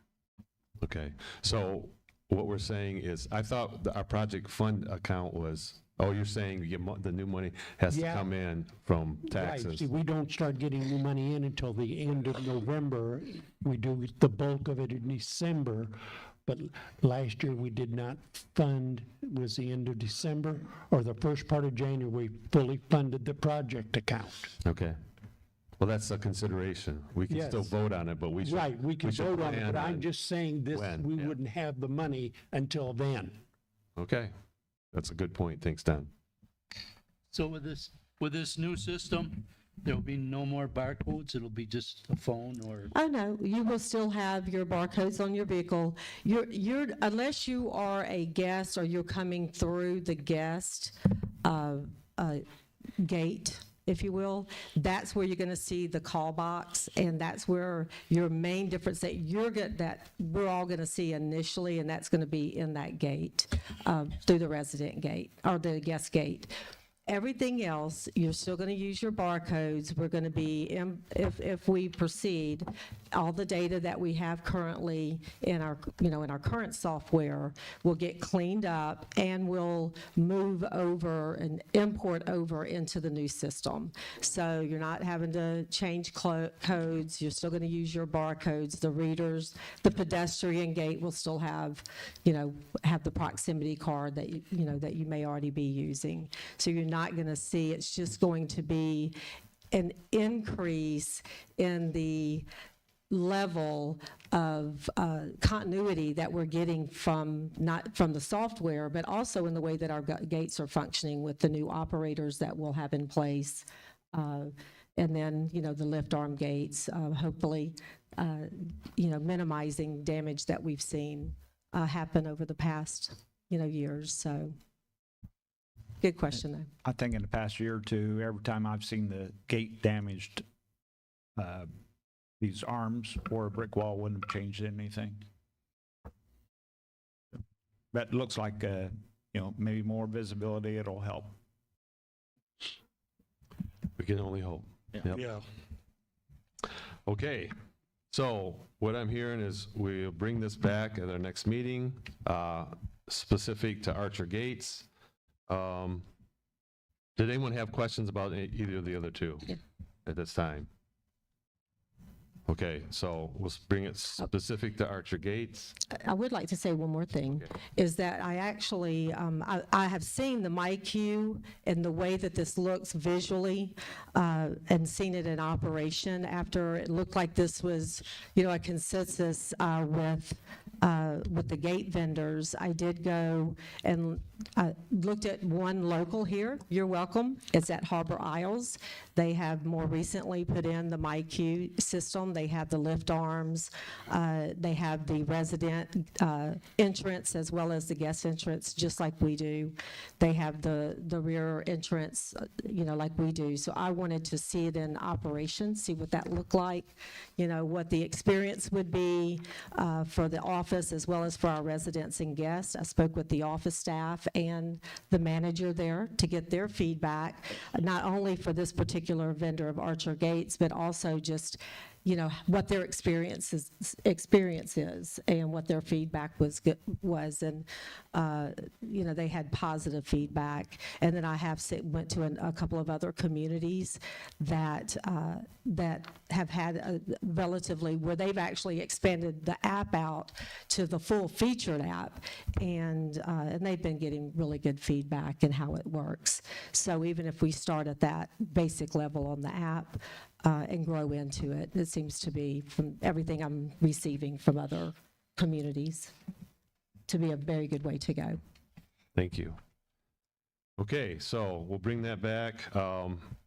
Okay, so what we're saying is, I thought our project fund account was, oh, you're saying the new money has to Yeah. come in from Right, taxes? see, we don't start getting new money in until the end of November. We do the bulk of it in December, but last year we did not fund, was the end of December or the first part of January, we fully funded the project account. Okay. Well, that's a consideration. We can still Yes. vote on it, but we should. Right, we can should vote on it, plan but I'm on just saying this, when, we yeah. wouldn't have the money until then. Okay, that's a good point. Thanks, Don. So with this new system, there'll be no more barcodes, it'll be just a phone or? Oh, no, you will still have your barcodes on your vehicle. Unless you are a guest or you're coming through the guest gate, if you will, that's where you're going to see the call box, and that's where your main difference that we're all going to see initially, and that's going to be in that gate, through the resident gate, or the guest gate. Everything else, you're still going to use your barcodes. We're going to be, if we proceed, all the data that we have currently in our, in our current software will get cleaned up, and we'll move over and import over into the new system. So you're not having to change codes. You're still going to use your barcodes. The readers, the pedestrian gate will still have, have the proximity card that that you may already be using. So you're not going to see, it's just going to be an increase in the level of continuity that we're getting from, not from the software, but also in the way that our gates are functioning with the new operators that we'll have in place. And then, the lift arm gates, hopefully, minimizing damage that we've seen happen over the past, years. So, good question, though. I think in the past year or two, every time I've seen the gate damaged, these arms or a brick wall wouldn't have changed anything. But it looks like, maybe more visibility, it'll help. We can only hope. Yep. Yeah. Okay, so what I'm hearing is we'll bring this back at our next meeting, specific to Archer Gates. Did anyone have questions about either of the other two at this time? Okay, so we'll bring it specific to Archer Gates. I would like to say one more thing, is that I actually, I have seen the MyQ and the way that this looks visually, and seen it in operation after it looked like this was, a consensus with the gate vendors. I did go and looked at one local here. You're welcome. It's at Harbor Isles. They have more recently put in the MyQ system. They have the lift arms. They have the resident entrance as well as the guest entrance, just like we do. They have the rear entrance, like we do. So I wanted to see it in operation, see what that looked like, what the experience would be for the office as well as for our residents and guests. I spoke with the office staff and the manager there to get their feedback, not only for this particular vendor of Archer Gates, but also just what their experience is and what their feedback was. And, they had positive feedback. And then I went to a couple of other communities that have had a relatively, where they've actually expanded the app out to the full featured app. And they've been getting really good feedback in how it works. So even if we start at that basic level on the app, and grow into it. It seems to be, from everything I'm receiving from other communities, to be a very good way to go. Thank you. Okay, so we'll bring that back.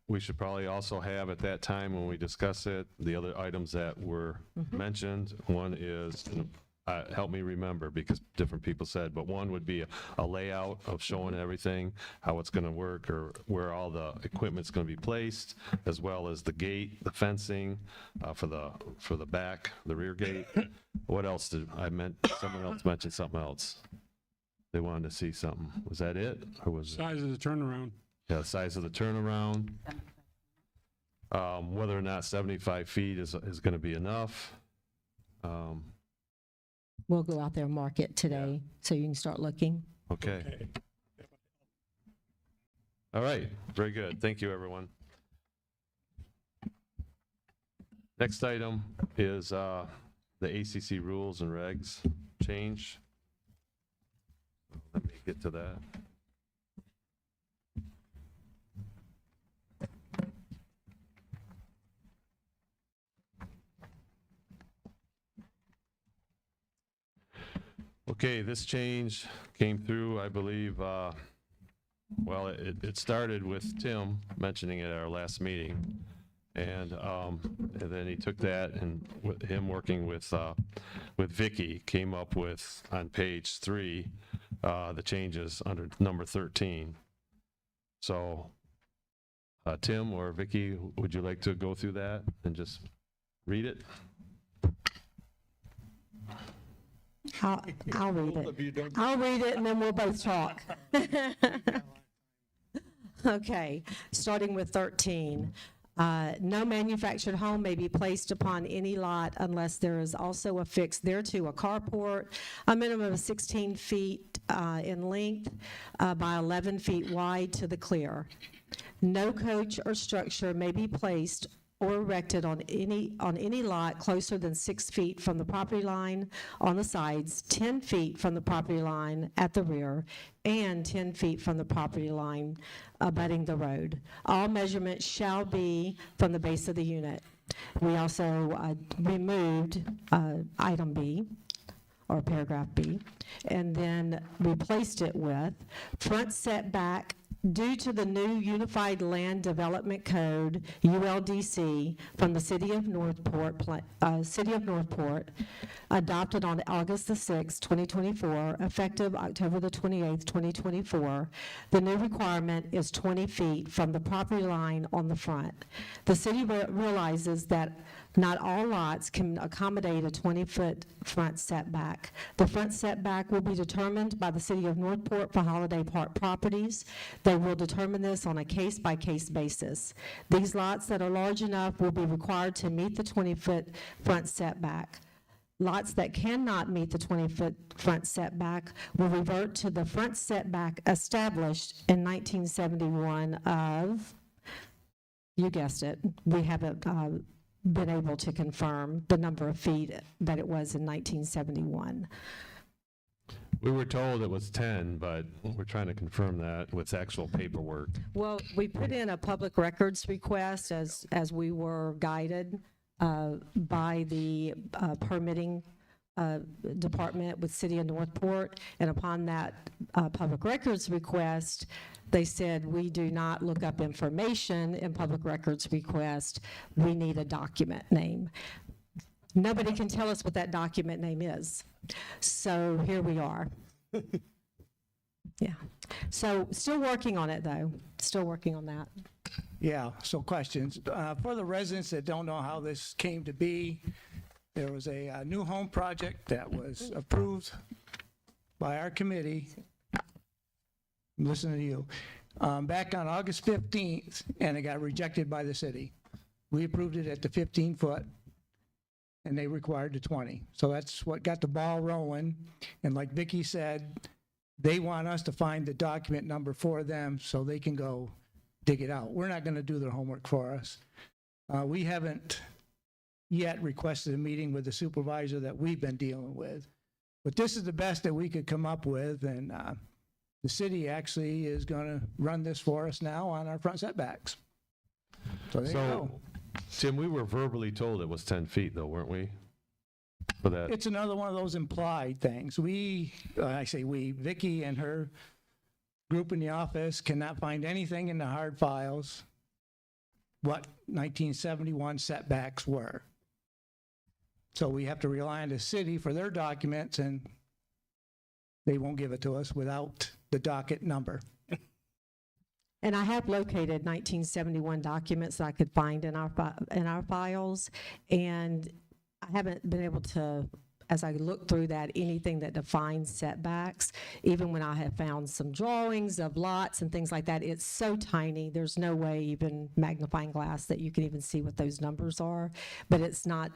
We should probably also have at that time when we discuss it, the other items that were mentioned. One is, help me remember because different people said, but one would be a layout of showing everything, how it's going to work or where all the equipment's going to be placed, as well as the gate, the fencing for the back, the rear gate. What else did I meant? Someone else mentioned something else. They wanted to see something. Was that it? Or was Size of the turnaround. Yeah, the size of the turnaround. Whether or not 75 feet is going to be enough. We'll go out there and mark it today, so you can start looking. Okay. All right, very good. Thank you, everyone. Next item is the ACC rules and regs change. Let me get to that. Okay, this change came through, I believe, well, it started with Tim mentioning it at our last meeting. And then he took that and with him working with Vicky, came up with, on page 3, the changes under number 13. So Tim or Vicky, would you like to go through that and just read it? I'll read it. I'll read it and then we'll both talk. Okay, starting with 13. No manufactured home may be placed upon any lot unless there is also affixed thereto a carport, a minimum of 16 feet in length by 11 feet wide to the clear. No coach or structure may be placed or erected on any lot closer than 6 feet from the property line on the sides, 10 feet from the property line at the rear, and 10 feet from the property line abutting the road. All measurements shall be from the base of the unit. We also removed item B, or paragraph B, and then replaced it with front setback due to the new Unified Land Development Code, ULDC, from the City of Northport, adopted on August the 6th, 2024, effective October the 28th, 2024. The new requirement is 20 feet from the property line on the front. The city realizes that not all lots can accommodate a 20-foot front setback. The front setback will be determined by the City of Northport for Holiday Park properties. They will determine this on a case-by-case basis. These lots that are large enough will be required to meet the 20-foot front setback. Lots that cannot meet the 20-foot front setback will revert to the front setback established in 1971 of, you guessed it, we haven't been able to confirm the number of feet that it was in 1971. We were told it was 10, but we're trying to confirm that with actual paperwork. Well, we put in a public records request as we were guided by the permitting department with City of Northport, and upon that public records request, they said, we do not look up information in public records request, we need a document name. Nobody can tell us what that document name is. So here we are. Yeah. So still working on it though, still working on that. Yeah, so questions. For the residents that don't know how this came to be, there was a new home project that was approved by our committee. I'm listening to you. Back on August 15th, and it got rejected by the city. We approved it at the 15 foot. and they required the 20. So that's what got the ball rolling. And like Vicki said, they want us to find the document number for them so they can go dig it out. We're not going to do their homework for us. We haven't yet requested a meeting with the supervisor that we've been dealing with. But this is the best that we could come up with, and the city actually is going to run this for us now on our front setbacks. So there you go. Tim, we were verbally told it was 10 feet though, weren't we? For that. It's another one of those implied things. I say we, Vicki and her group in the office cannot find anything in the hard files what 1971 setbacks were. So we have to rely on the city for their documents, and they won't give it to us without the docket number. And I have located 1971 documents that I could find in our files, and I haven't been able to, as I look through that, anything that defines setbacks. Even when I have found some drawings of lots and things like that, it's so tiny, there's no way, even magnifying glass, that you can even see what those numbers are. But it's not,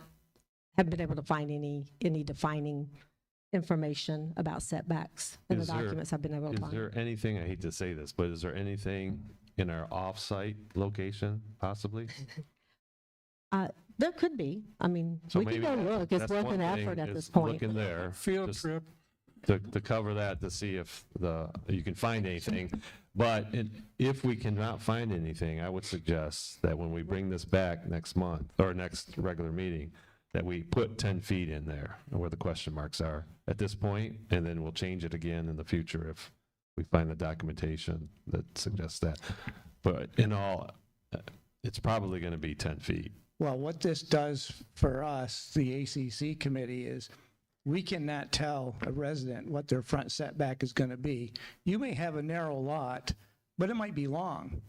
haven't been able to find any defining information about setbacks in the documents I've been able to Is find. there anything, I hate to say this, but is there anything in our off-site location possibly? There could be. I mean, So we can maybe go look. It's that's worth one an thing effort at is this point. Look in there. Field just trip. To cover that, to see if you can find anything. But if we cannot find anything, I would suggest that when we bring this back next month, or next regular meeting, that we put 10 feet in there, where the question marks are at this point, and then we'll change it again in the future if we find the documentation that suggests that. But in all, it's probably going to be 10 feet. Well, what this does for us, the ACC committee, is we cannot tell a resident what their front setback is going to be. You may have a narrow lot, but it might be long.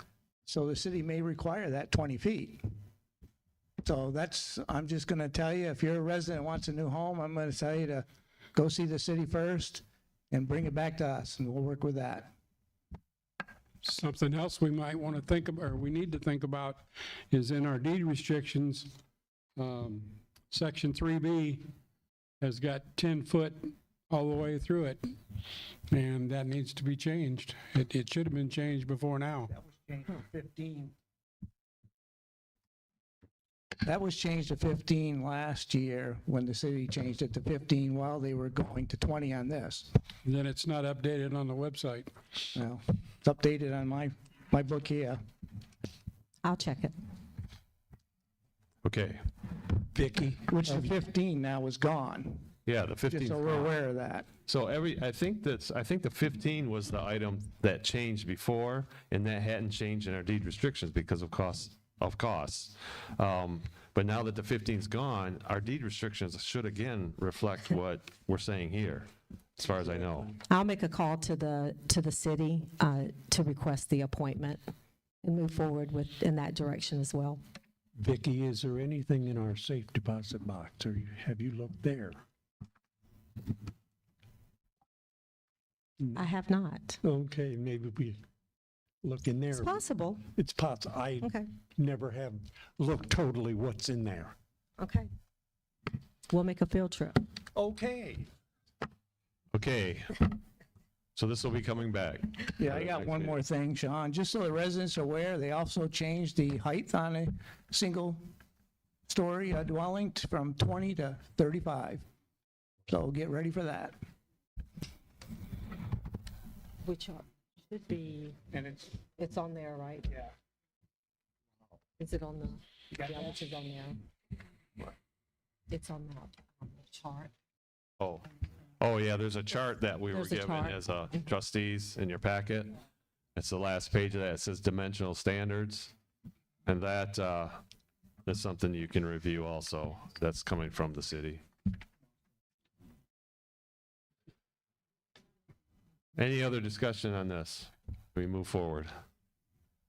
So the city may require that 20 feet. So I'm just going to tell you, if you're a resident who wants a new home, I'm going to tell you to go see the city first and bring it back to us, and we'll work with that. Something else we might want to think about, or we need to think about, is in our deed restrictions, section 3B has got 10 foot all the way through it, and that needs to be changed. It should have been changed before now. That was changed to 15. That was changed to 15 last year when the city changed it to 15 while they were going to 20 on this. Then it's not updated on the website. Well, it's updated on my book here. I'll check it. Okay. Vicki? Which the 15 now is gone, Yeah, the 15. just so we're aware of that. So I think the 15 was the item that changed before, and that hadn't changed in our deed restrictions because of costs. But now that the 15's gone, our deed restrictions should again reflect what we're saying here, as far as I know. I'll make a call to the city to request the appointment and move forward in that direction as well. Vicki, is there anything in our safe deposit box, or have you looked there? I have not. Okay, maybe we look in there. It's possible. It's possible. I Okay. never have looked totally what's in there. Okay. We'll make a field trip. Okay. Okay. So this will be coming back. Yeah, I got one more thing, Sean. Just so the residents are aware, they also changed the height on a single-story dwelling from 20 to 35. So get ready for that. Which should be, And it's on there, right? yeah. Is it on the, yeah, it's on there. It's on the chart. Oh yeah, there's a chart that we were There's a given chart. as trustees in your packet. It's the last page of that. It says dimensional standards. And that is something you can review also. That's coming from the city. Any other discussion on this? We move forward.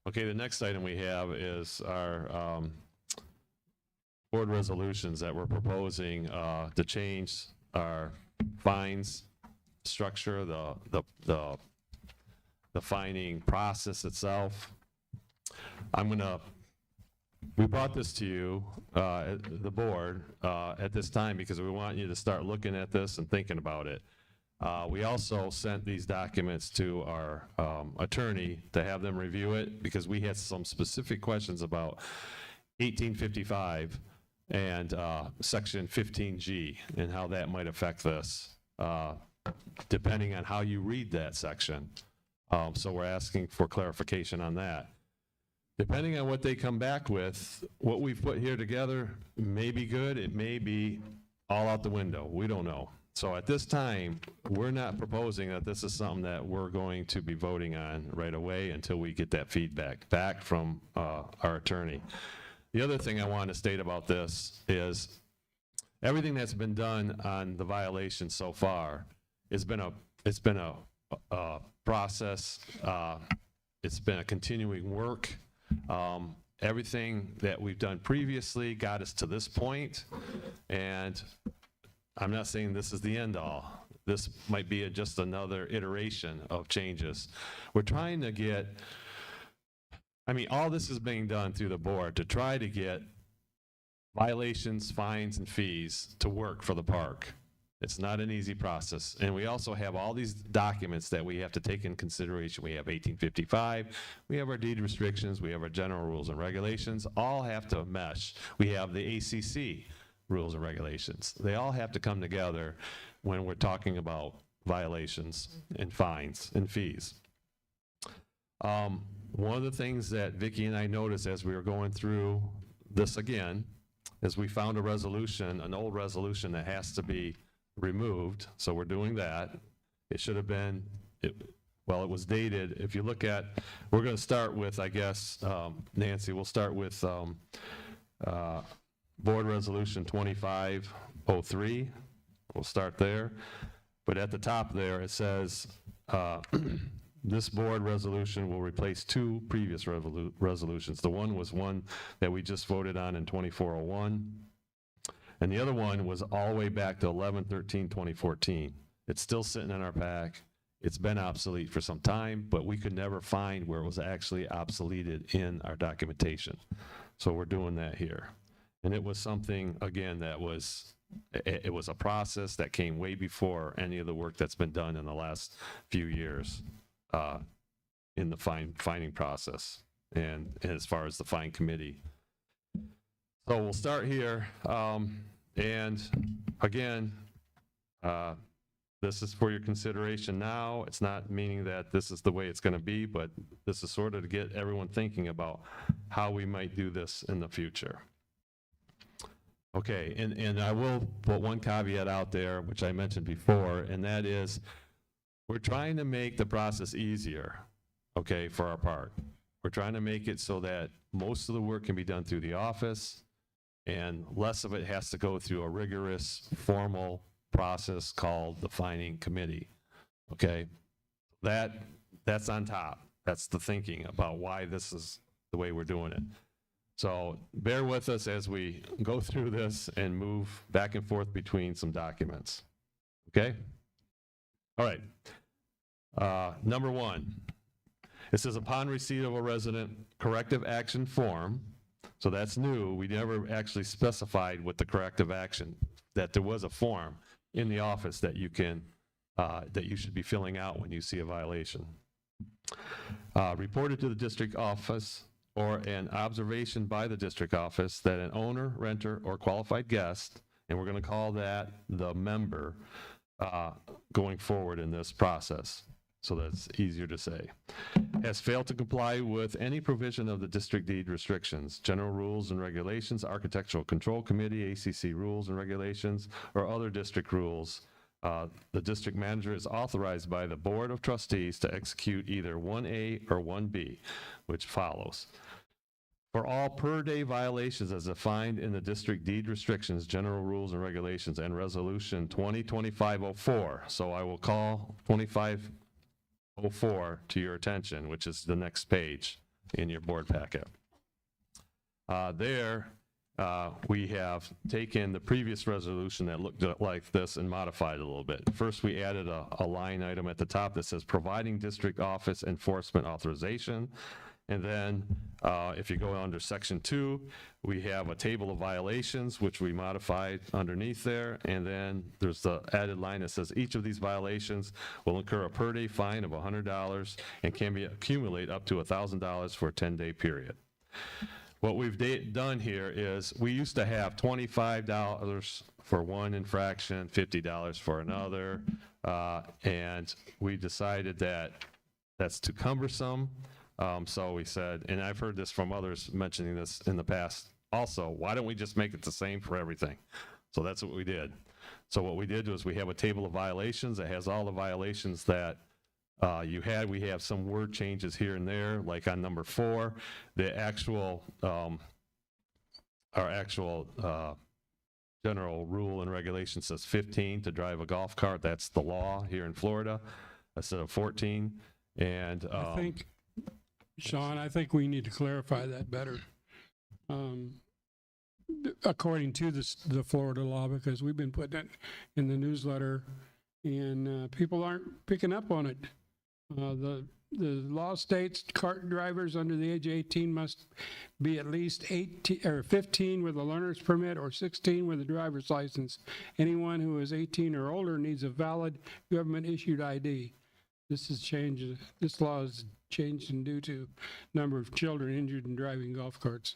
Okay, the next item we have is our board resolutions that we're proposing to change our fines structure, the fining process itself. I'm going to we brought this to you, the board, at this time because we want you to start looking at this and thinking about it. We also sent these documents to our attorney to have them review it because we had some specific questions about 1855 and Section 15G and how that might affect this, depending on how you read that section. So we're asking for clarification on that. Depending on what they come back with, what we've put here together may be good, it may be all out the window, we don't know. So at this time, we're not proposing that this is something that we're going to be voting on right away until we get that feedback back from our attorney. The other thing I want to state about this is everything that's been done on the violation so far it's been a process, it's been a continuing work. Everything that we've done previously got us to this point, and I'm not saying this is the end all. This might be just another iteration of changes. We're trying to get, I mean, all this is being done through the board to try to get violations, fines, and fees to work for the park. It's not an easy process. And we also have all these documents that we have to take in consideration. We have 1855, we have our deed restrictions, we have our general rules and regulations, all have to mesh. We have the ACC rules and regulations. They all have to come together when we're talking about violations and fines and fees. One of the things that Vicki and I noticed as we were going through this again is we found a resolution, an old resolution that has to be removed, so we're doing that. It should have been, well, it was dated. If you look at, we're going to start with, I guess, Nancy, we'll start with Board Resolution 2503. We'll start there. But at the top there, it says, this board resolution will replace two previous resolutions. The one was one that we just voted on in 2401. And the other one was all the way back to 11/13/2014. It's still sitting in our pack. It's been obsolete for some time, but we could never find where it was actually obsoleted in our documentation. So we're doing that here. And it was something, again, that was, it was a process that came way before any of the work that's been done in the last few years in the fining process and as far as the fine committee. So we'll start here, and again, this is for your consideration now. It's not meaning that this is the way it's going to be, but this is sort of to get everyone thinking about how we might do this in the future. Okay, and I will put one caveat out there, which I mentioned before, and that is we're trying to make the process easier, okay, for our park. We're trying to make it so that most of the work can be done through the office, and less of it has to go through a rigorous, formal process called the fining committee, okay? That's on top. That's the thinking about why this is the way we're doing it. So bear with us as we go through this and move back and forth between some documents, okay? All right, number one, it says upon receipt of a resident corrective action form. So that's new. We never actually specified what the corrective action, that there was a form in the office that you can, that you should be filling out when you see a violation. Reported to the district office or an observation by the district office that an owner, renter, or qualified guest, and we're going to call that the member going forward in this process. So that's easier to say, has failed to comply with any provision of the district deed restrictions, general rules and regulations, architectural control committee, ACC rules and regulations, or other district rules. The district manager is authorized by the Board of Trustees to execute either 1A or 1B, which follows. For all per-day violations as defined in the district deed restrictions, general rules and regulations, and resolution 2025-04. So I will call 2504 to your attention, which is the next page in your board packet. We have taken the previous resolution that looked like this and modified it a little bit. First, we added a line item at the top that says providing district office enforcement authorization. And then if you go under section 2, we have a table of violations, which we modified underneath there. And then there's the added line that says each of these violations will incur a per day fine of $100 and can be accumulate up to $1,000 for a 10-day period. What we've done here is we used to have $25 for one infraction, $50 for another, and we decided that that's too cumbersome. So we said, and I've heard this from others mentioning this in the past also, why don't we just make it the same for everything? So that's what we did. So what we did was we have a table of violations that has all the violations that you had. We have some word changes here and there, like on number 4, the actual, our actual general rule and regulation says 15 to drive a golf cart. That's the law here in Florida instead of 14. And I think, Sean, I think we need to clarify that better. According to the Florida law, because we've been putting it in the newsletter and people aren't picking up on it. The law states cart drivers under the age of 18 must be at least 18 or 15 with a learner's permit or 16 with a driver's license. Anyone who is 18 or older needs a valid government-issued ID. This is changed. This law is changed and due to number of children injured in driving golf carts.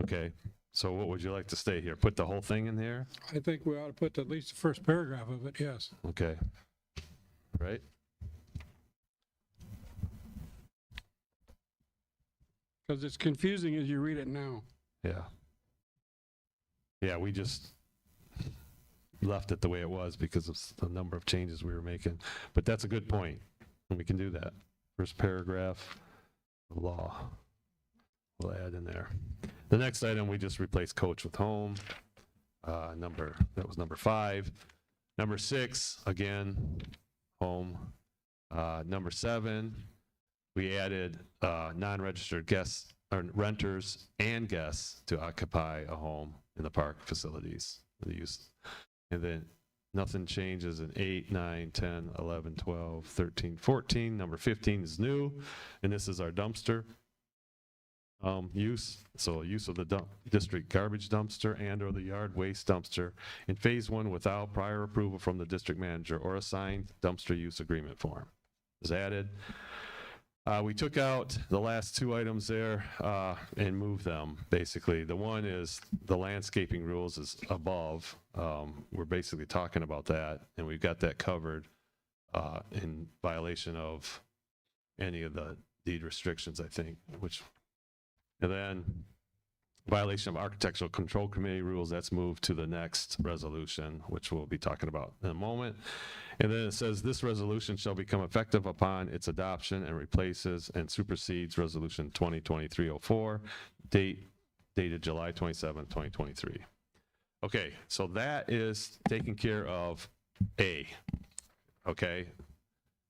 okay, so what would you like to stay here? Put the whole thing in here? I think we ought to put at least the first paragraph of it, yes. Okay. Right? Because it's confusing as you read it now. Yeah. Yeah, we just left it the way it was because of the number of changes we were making. But that's a good point, and we can do that. First paragraph, law, we'll add in there. The next item, we just replaced coach with home. That was number 5. Number 6, again, home. Number 7, we added non-registered guests, or renters and guests to occupy a home in the park facilities. The use. And then nothing changes in 8, 9, 10, 11, 12, 13, 14. Number 15 is new, and this is our dumpster use. So use of the district garbage dumpster and or the yard waste dumpster in phase 1 without prior approval from the district manager or a signed dumpster use agreement form is added. We took out the last 2 items there and moved them, basically. The one is the landscaping rules is above. We're basically talking about that, and we've got that covered in violation of any of the deed restrictions, I think, and then violation of architectural control committee rules, that's moved to the next resolution, which we'll be talking about in a moment. And then it says this resolution shall become effective upon its adoption and replaces and supersedes resolution 2023-04, dated July 27, 2023. Okay, so that is taking care of A, okay?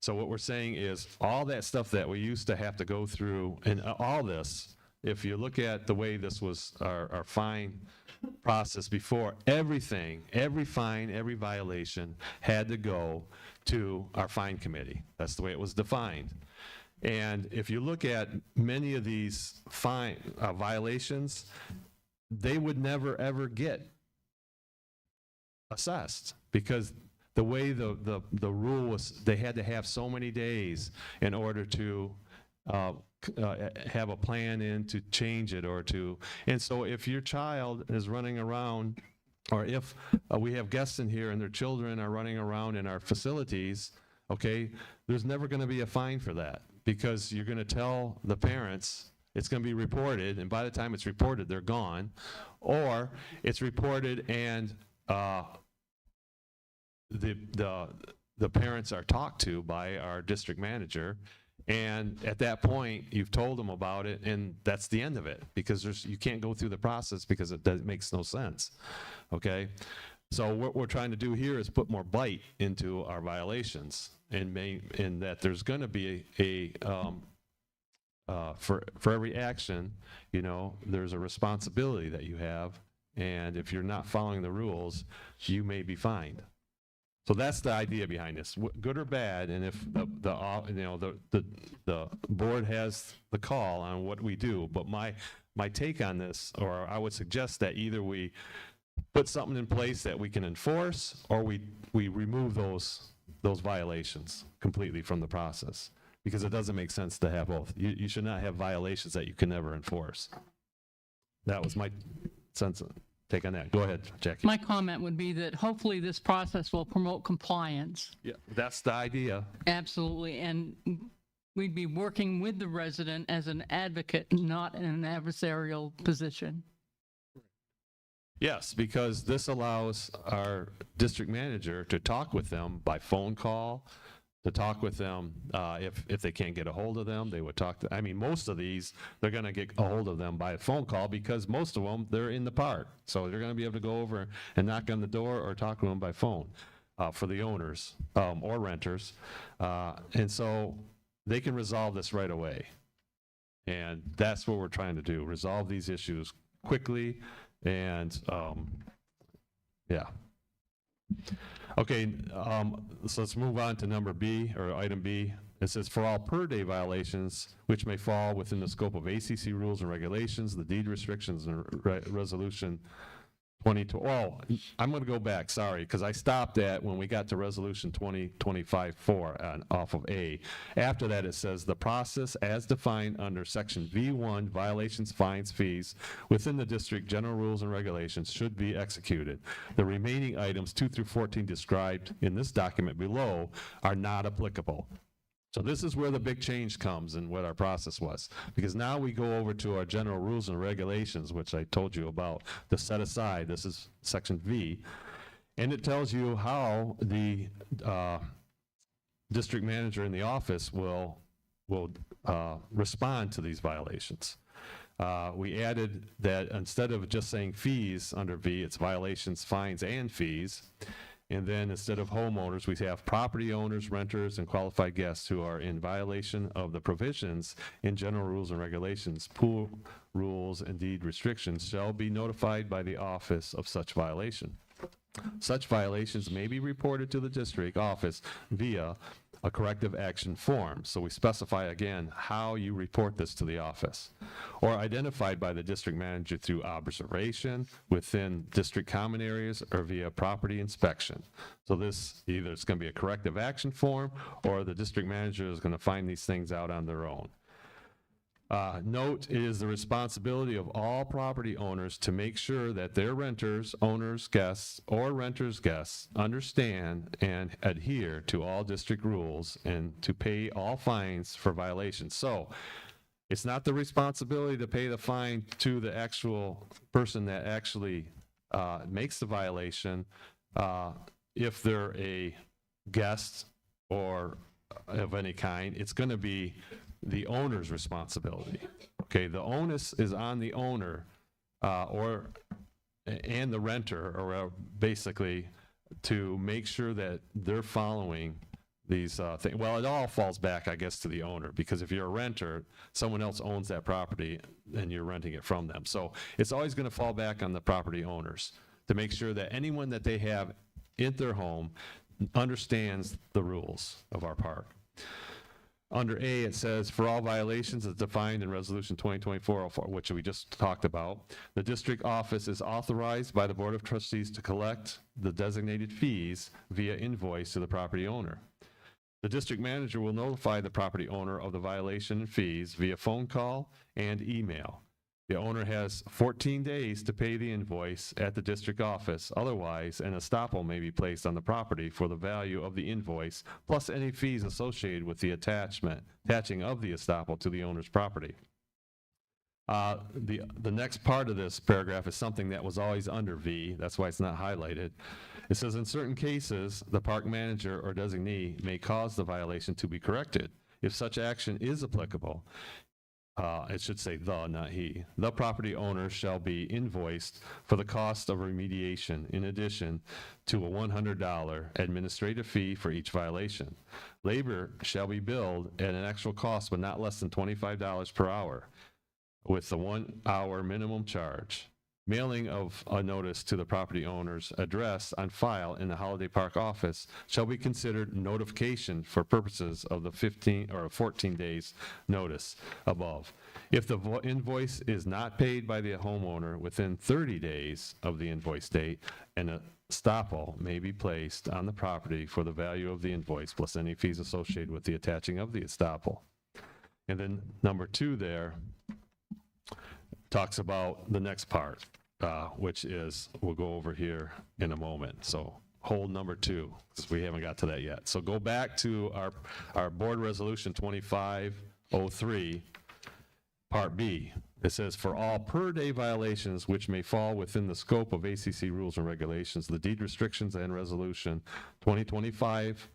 So what we're saying is all that stuff that we used to have to go through and all this, if you look at the way this was our fine process before, everything, every fine, every violation had to go to our fine committee. That's the way it was defined. And if you look at many of these fine violations, they would never ever get assessed because the way the rule was, they had to have so many days in order to have a plan in to change it or to, and so if your child is running around, or if we have guests in here and their children are running around in our facilities, okay, there's never going to be a fine for that because you're going to tell the parents it's going to be reported, and by the time it's reported, they're gone, or it's reported and the parents are talked to by our district manager. And at that point, you've told them about it, and that's the end of it, because you can't go through the process because it makes no sense, okay? So what we're trying to do here is put more bite into our violations, and that there's going to be for every action, you know, there's a responsibility that you have, and if you're not following the rules, you may be fined. So that's the idea behind this, good or bad, and if the board has the call on what we do, but my take on this, or I would suggest that either we put something in place that we can enforce, or we remove those violations completely from the process, because it doesn't make sense to have both. You should not have violations that you can never enforce. That was my take on that. Go ahead, Jackie. My comment would be that hopefully this process will promote compliance. Yeah, that's the idea. Absolutely, and we'd be working with the resident as an advocate, not in an adversarial position. Yes, because this allows our district manager to talk with them by phone call, to talk with them, if they can't get a hold of them, they would talk to, I mean, most of these, they're gonna get a hold of them by a phone call, because most of them, they're in the park. So they're gonna be able to go over and knock on the door or talk to them by phone, for the owners, or renters. And so they can resolve this right away. And that's what we're trying to do, resolve these issues quickly, and, yeah. Okay, so let's move on to number B, or item B. It says, for all per-day violations, which may fall within the scope of ACC rules and regulations, the deed restrictions and resolution 22, I'm going to go back, sorry, because I stopped at when we got to resolution 2025-4 off of A. After that, it says, the process as defined under section V1, violations, fines, fees, within the district general rules and regulations should be executed. The remaining items 2 through 14 described in this document below are not applicable. So this is where the big change comes in what our process was, because now we go over to our general rules and regulations, which I told you about, to set aside. This is section V, and it tells you how the district manager in the office will respond to these violations. We added that instead of just saying fees under V, it's violations, fines, and fees. And then instead of homeowners, we have property owners, renters, and qualified guests who are in violation of the provisions in general rules and regulations, pool rules, and deed restrictions shall be notified by the office of such violation. Such violations may be reported to the district office via a corrective action form. So we specify again how you report this to the office, or identified by the district manager through observation within district common areas or via property inspection. So this, either it's going to be a corrective action form, or the district manager is going to find these things out on their own. Note, it is the responsibility of all property owners to make sure that their renters, owners, guests, or renters' guests understand and adhere to all district rules and to pay all fines for violations. So it's not the responsibility to pay the fine to the actual person that actually makes the violation if they're a guest or of any kind. It's going to be the owner's responsibility. Okay, the onus is on the owner and the renter, or basically to make sure that they're following these things. Well, it all falls back, I guess, to the owner, because if you're a renter, someone else owns that property and you're renting it from them. So it's always going to fall back on the property owners to make sure that anyone that they have in their home understands the rules of our park. Under A, it says, for all violations as defined in Resolution 2024-04, which we just talked about, the district office is authorized by the Board of Trustees to collect the designated fees via invoice to the property owner. The district manager will notify the property owner of the violation and fees via phone call and email. The owner has 14 days to pay the invoice at the district office. Otherwise, an estoppel may be placed on the property for the value of the invoice, plus any fees associated with the attaching of the estoppel to the owner's property. The next part of this paragraph is something that was always under V. That's why it's not highlighted. It says, in certain cases, the park manager or designee may cause the violation to be corrected. If such action is applicable, it should say the, not he. The property owner shall be invoiced for the cost of remediation in addition to a $100 administrative fee for each violation. Labor shall be billed at an actual cost but not less than $25 per hour with the 1 hour minimum charge. Mailing of a notice to the property owner's address on file in the Holiday Park office shall be considered notification for purposes of the 15 or 14 days notice above. If the invoice is not paid by the homeowner within 30 days of the invoice date, an estoppel may be placed on the property for the value of the invoice plus any fees associated with the attaching of the estoppel. And then number 2 there talks about the next part, which is, we'll go over here in a moment. So hold number 2, because we haven't got to that yet. So go back to our board resolution 2503, part B. It says, for all per-day violations which may fall within the scope of ACC rules and regulations, the deed restrictions and resolution 2025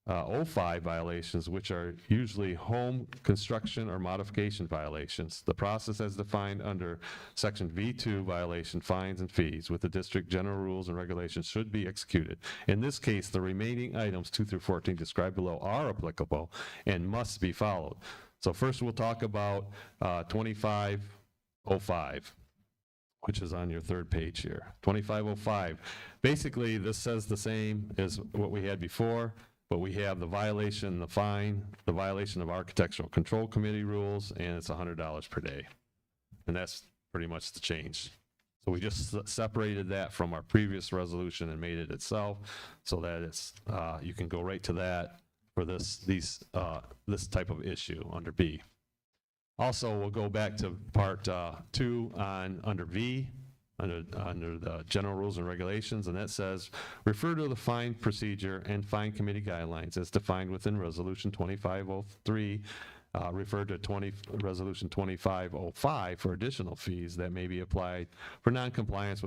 05 violations, which are usually home construction or modification violations. The process as defined under section V2 violation fines and fees with the district general rules and regulations should be executed. In this case, the remaining items 2 through 14 described below are applicable and must be followed. So first we'll talk about 2505, which is on your 3rd page here. 2505. Basically, this says the same as what we had before, but we have the violation, the fine, the violation of Architectural Control Committee rules, and it's $100 per day. And that's pretty much the change. So we just separated that from our previous resolution and made it itself so that it's, you can go right to that for this type of issue under B. Also, we'll go back to part 2 under V, under the general rules and regulations, and that says, refer to the fine procedure and fine committee guidelines as defined within resolution 2503, refer to resolution 2505 for additional fees that may be applied for noncompliance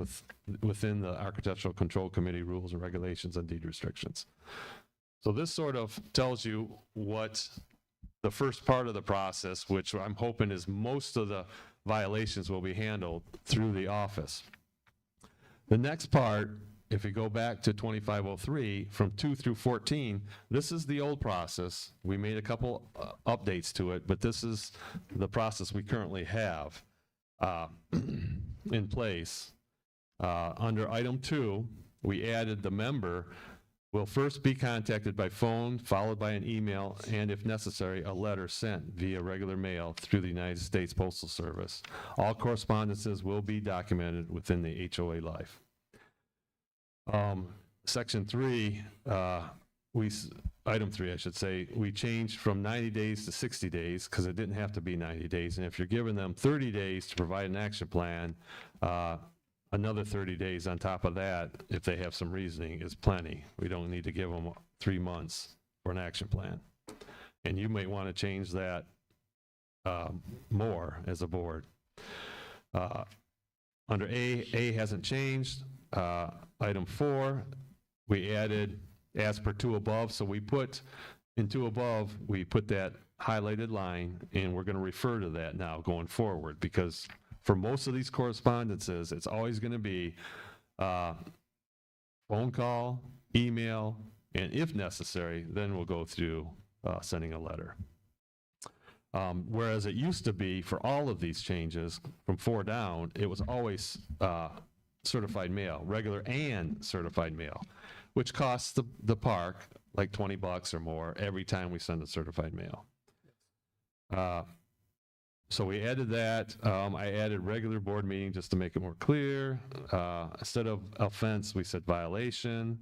within the Architectural Control Committee rules and regulations and deed restrictions. So this sort of tells you what the first part of the process, which I'm hoping is most of the violations will be handled through the office. The next part, if we go back to 2503, from 2 through 14, this is the old process. We made a couple updates to it, but this is the process we currently have in place. Under item 2, we added the member will first be contacted by phone, followed by an email, and if necessary, a letter sent via regular mail through the United States Postal Service. All correspondences will be documented within the HOA life. Section 3, item 3, I should say, we changed from 90 days to 60 days because it didn't have to be 90 days. And if you're giving them 30 days to provide an action plan, another 30 days on top of that, if they have some reasoning, is plenty. We don't need to give them 3 months for an action plan. And you might want to change that more as a board. Under A hasn't changed. Item 4, we added as per 2 above. So we put in 2 above, we put that highlighted line, and we're going to refer to that now going forward, because for most of these correspondences, it's always going to be phone call, email, and if necessary, then we'll go through sending a letter. Whereas it used to be for all of these changes, from 4 down, it was always certified mail, regular and certified mail, which costs the park like $20 or more every time we send a certified mail. So we added that. I added regular board meeting just to make it more clear. Instead of offense, we said violation.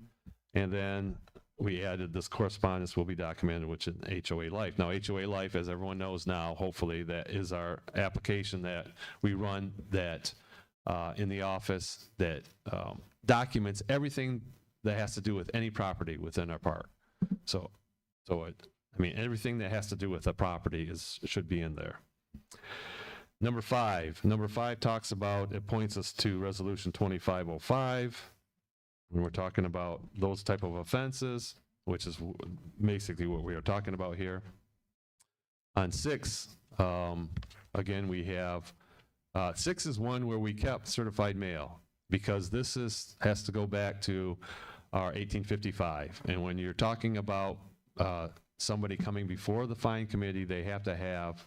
And then we added this correspondence will be documented, which is HOA Life. Now, HOA Life, as everyone knows now, hopefully, that is our application that we run that in the office that documents everything that has to do with any property within our park. So everything that has to do with a property should be in there. Number 5 talks about, it points us to resolution 2505 when we're talking about those type of offenses, which is basically what we are talking about here. On 6, again, we have 6 is one where we kept certified mail, because this has to go back to our 1855. And when you're talking about somebody coming before the fine committee, they have to have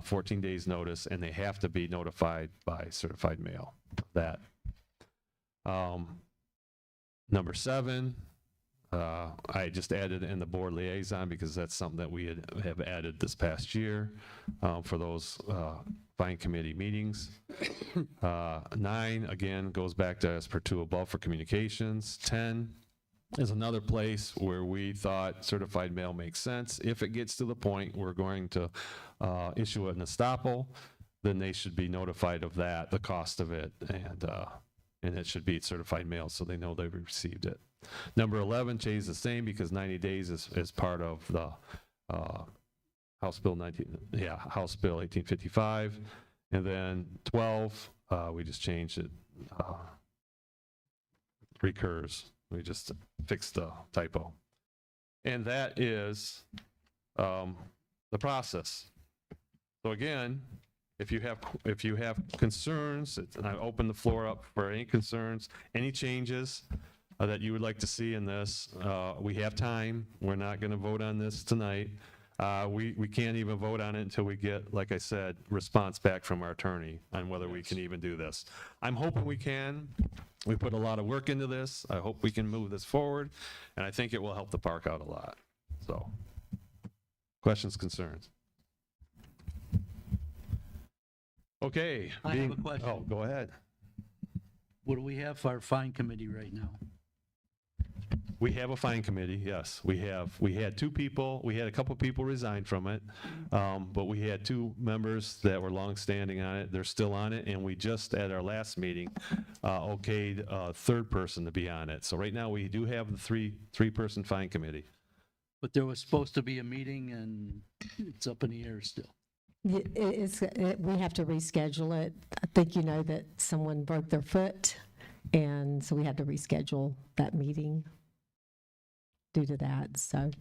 14 days notice, and they have to be notified by certified mail. That. Number 7, I just added in the board liaison because that's something that we have added this past year for those fine committee meetings. 9, again, goes back to as per 2 above for communications. 10 is another place where we thought certified mail makes sense. If it gets to the point we're going to issue an estoppel, then they should be notified of that, the cost of it, and it should be certified mail so they know they've received it. Number 11 stays the same because 90 days is part of the House Bill 1855. And then 12, we just changed it, recurs. We just fixed the typo. And that is the process. So again, if you have concerns, and I open the floor up for any concerns, any changes that you would like to see in this, we have time. We're not going to vote on this tonight. We can't even vote on it until we get, like I said, response back from our attorney on whether we can even do this. I'm hoping we can. We put a lot of work into this. I hope we can move this forward, and I think it will help the park out a lot. So, questions, concerns? Okay. I have a question. Oh, go ahead. What do we have for our fine committee right now? We have a fine committee, yes. We had 2 people, we had a couple people resign from it, but we had 2 members that were longstanding on it. They're still on it, and we just, at our last meeting, okayed a 3rd person to be on it. So right now, we do have the three-person fine committee. But there was supposed to be a meeting, and it's up in the air still. We have to reschedule it. I think you know that someone broke their foot, and so we had to reschedule that meeting due to that. So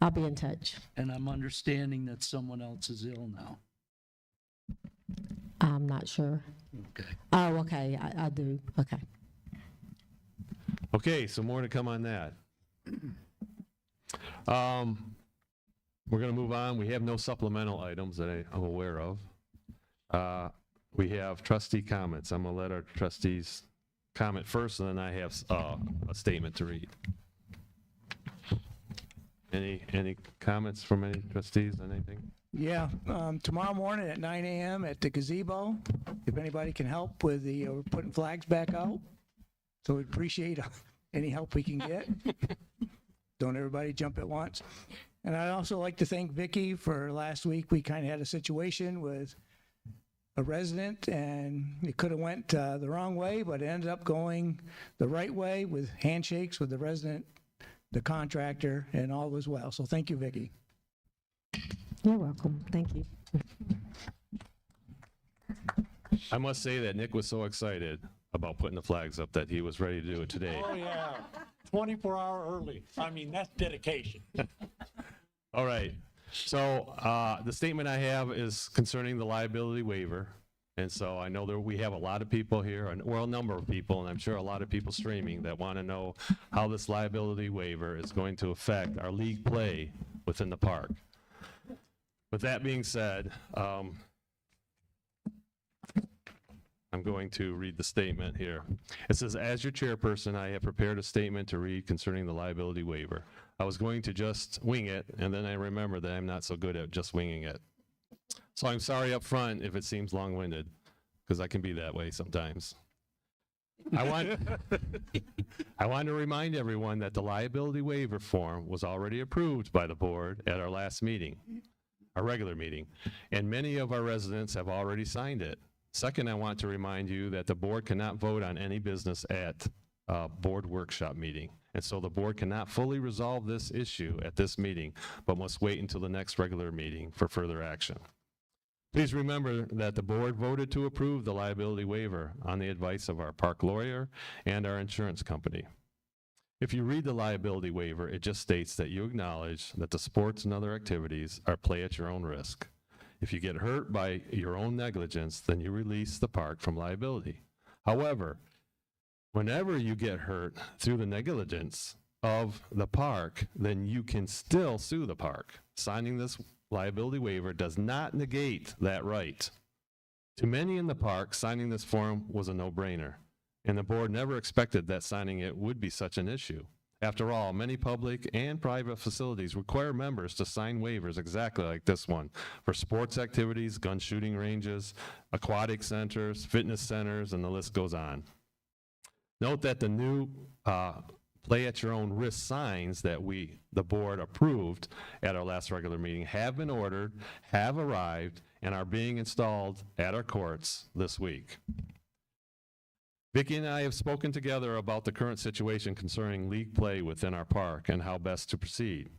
I'll be in touch. And I'm understanding that someone else is ill now. I'm not sure. Okay. Oh, okay, I do, okay. Okay, so more to come on that. We're going to move on. We have no supplemental items that I'm aware of. We have trustee comments. I'm going to let our trustees comment first, and then I have a statement to read. Any comments from any trustees on anything? Yeah, tomorrow morning at 9 a.m. at the gazebo, if anybody can help with we're putting flags back out. So we'd appreciate any help we can get. Don't everybody jump at once. And I'd also like to thank Vicki for last week. We kind of had a situation with a resident, and it could have went the wrong way, but it ended up going the right way with handshakes with the resident, the contractor, and all was well. So thank you, Vicki. You're welcome, thank you. I must say that Nick was so excited about putting the flags up that he was ready to do it today. Oh, yeah. 24-hour early. I mean, that's dedication. All right. So the statement I have is concerning the liability waiver. And so I know that we have a lot of people here, well, a number of people, and I'm sure a lot of people streaming that want to know how this liability waiver is going to affect our league play within the park. With that being said, I'm going to read the statement here. It says, as your chairperson, I have prepared a statement to read concerning the liability waiver. I was going to just wing it, and then I remembered that I'm not so good at just winging it. So I'm sorry up front if it seems long-winded, because I can be that way sometimes. I want to remind everyone that the liability waiver form was already approved by the board at our last meeting, our regular meeting, and many of our residents have already signed it. Second, I want to remind you that the board cannot vote on any business at a board workshop meeting, and so the board cannot fully resolve this issue at this meeting, but must wait until the next regular meeting for further action. Please remember that the board voted to approve the liability waiver on the advice of our park lawyer and our insurance company. If you read the liability waiver, it just states that you acknowledge that the sports and other activities are play at your own risk. If you get hurt by your own negligence, then you release the park from liability. However, whenever you get hurt through the negligence of the park, then you can still sue the park. Signing this liability waiver does not negate that right. To many in the park, signing this form was a no-brainer, and the board never expected that signing it would be such an issue. After all, many public and private facilities require members to sign waivers exactly like this one for sports activities, gun shooting ranges, aquatic centers, fitness centers, and the list goes on. Note that the new play at your own risk signs that the board approved at our last regular meeting have been ordered, have arrived, and are being installed at our courts this week. Vicki and I have spoken together about the current situation concerning league play within our park and how best to proceed.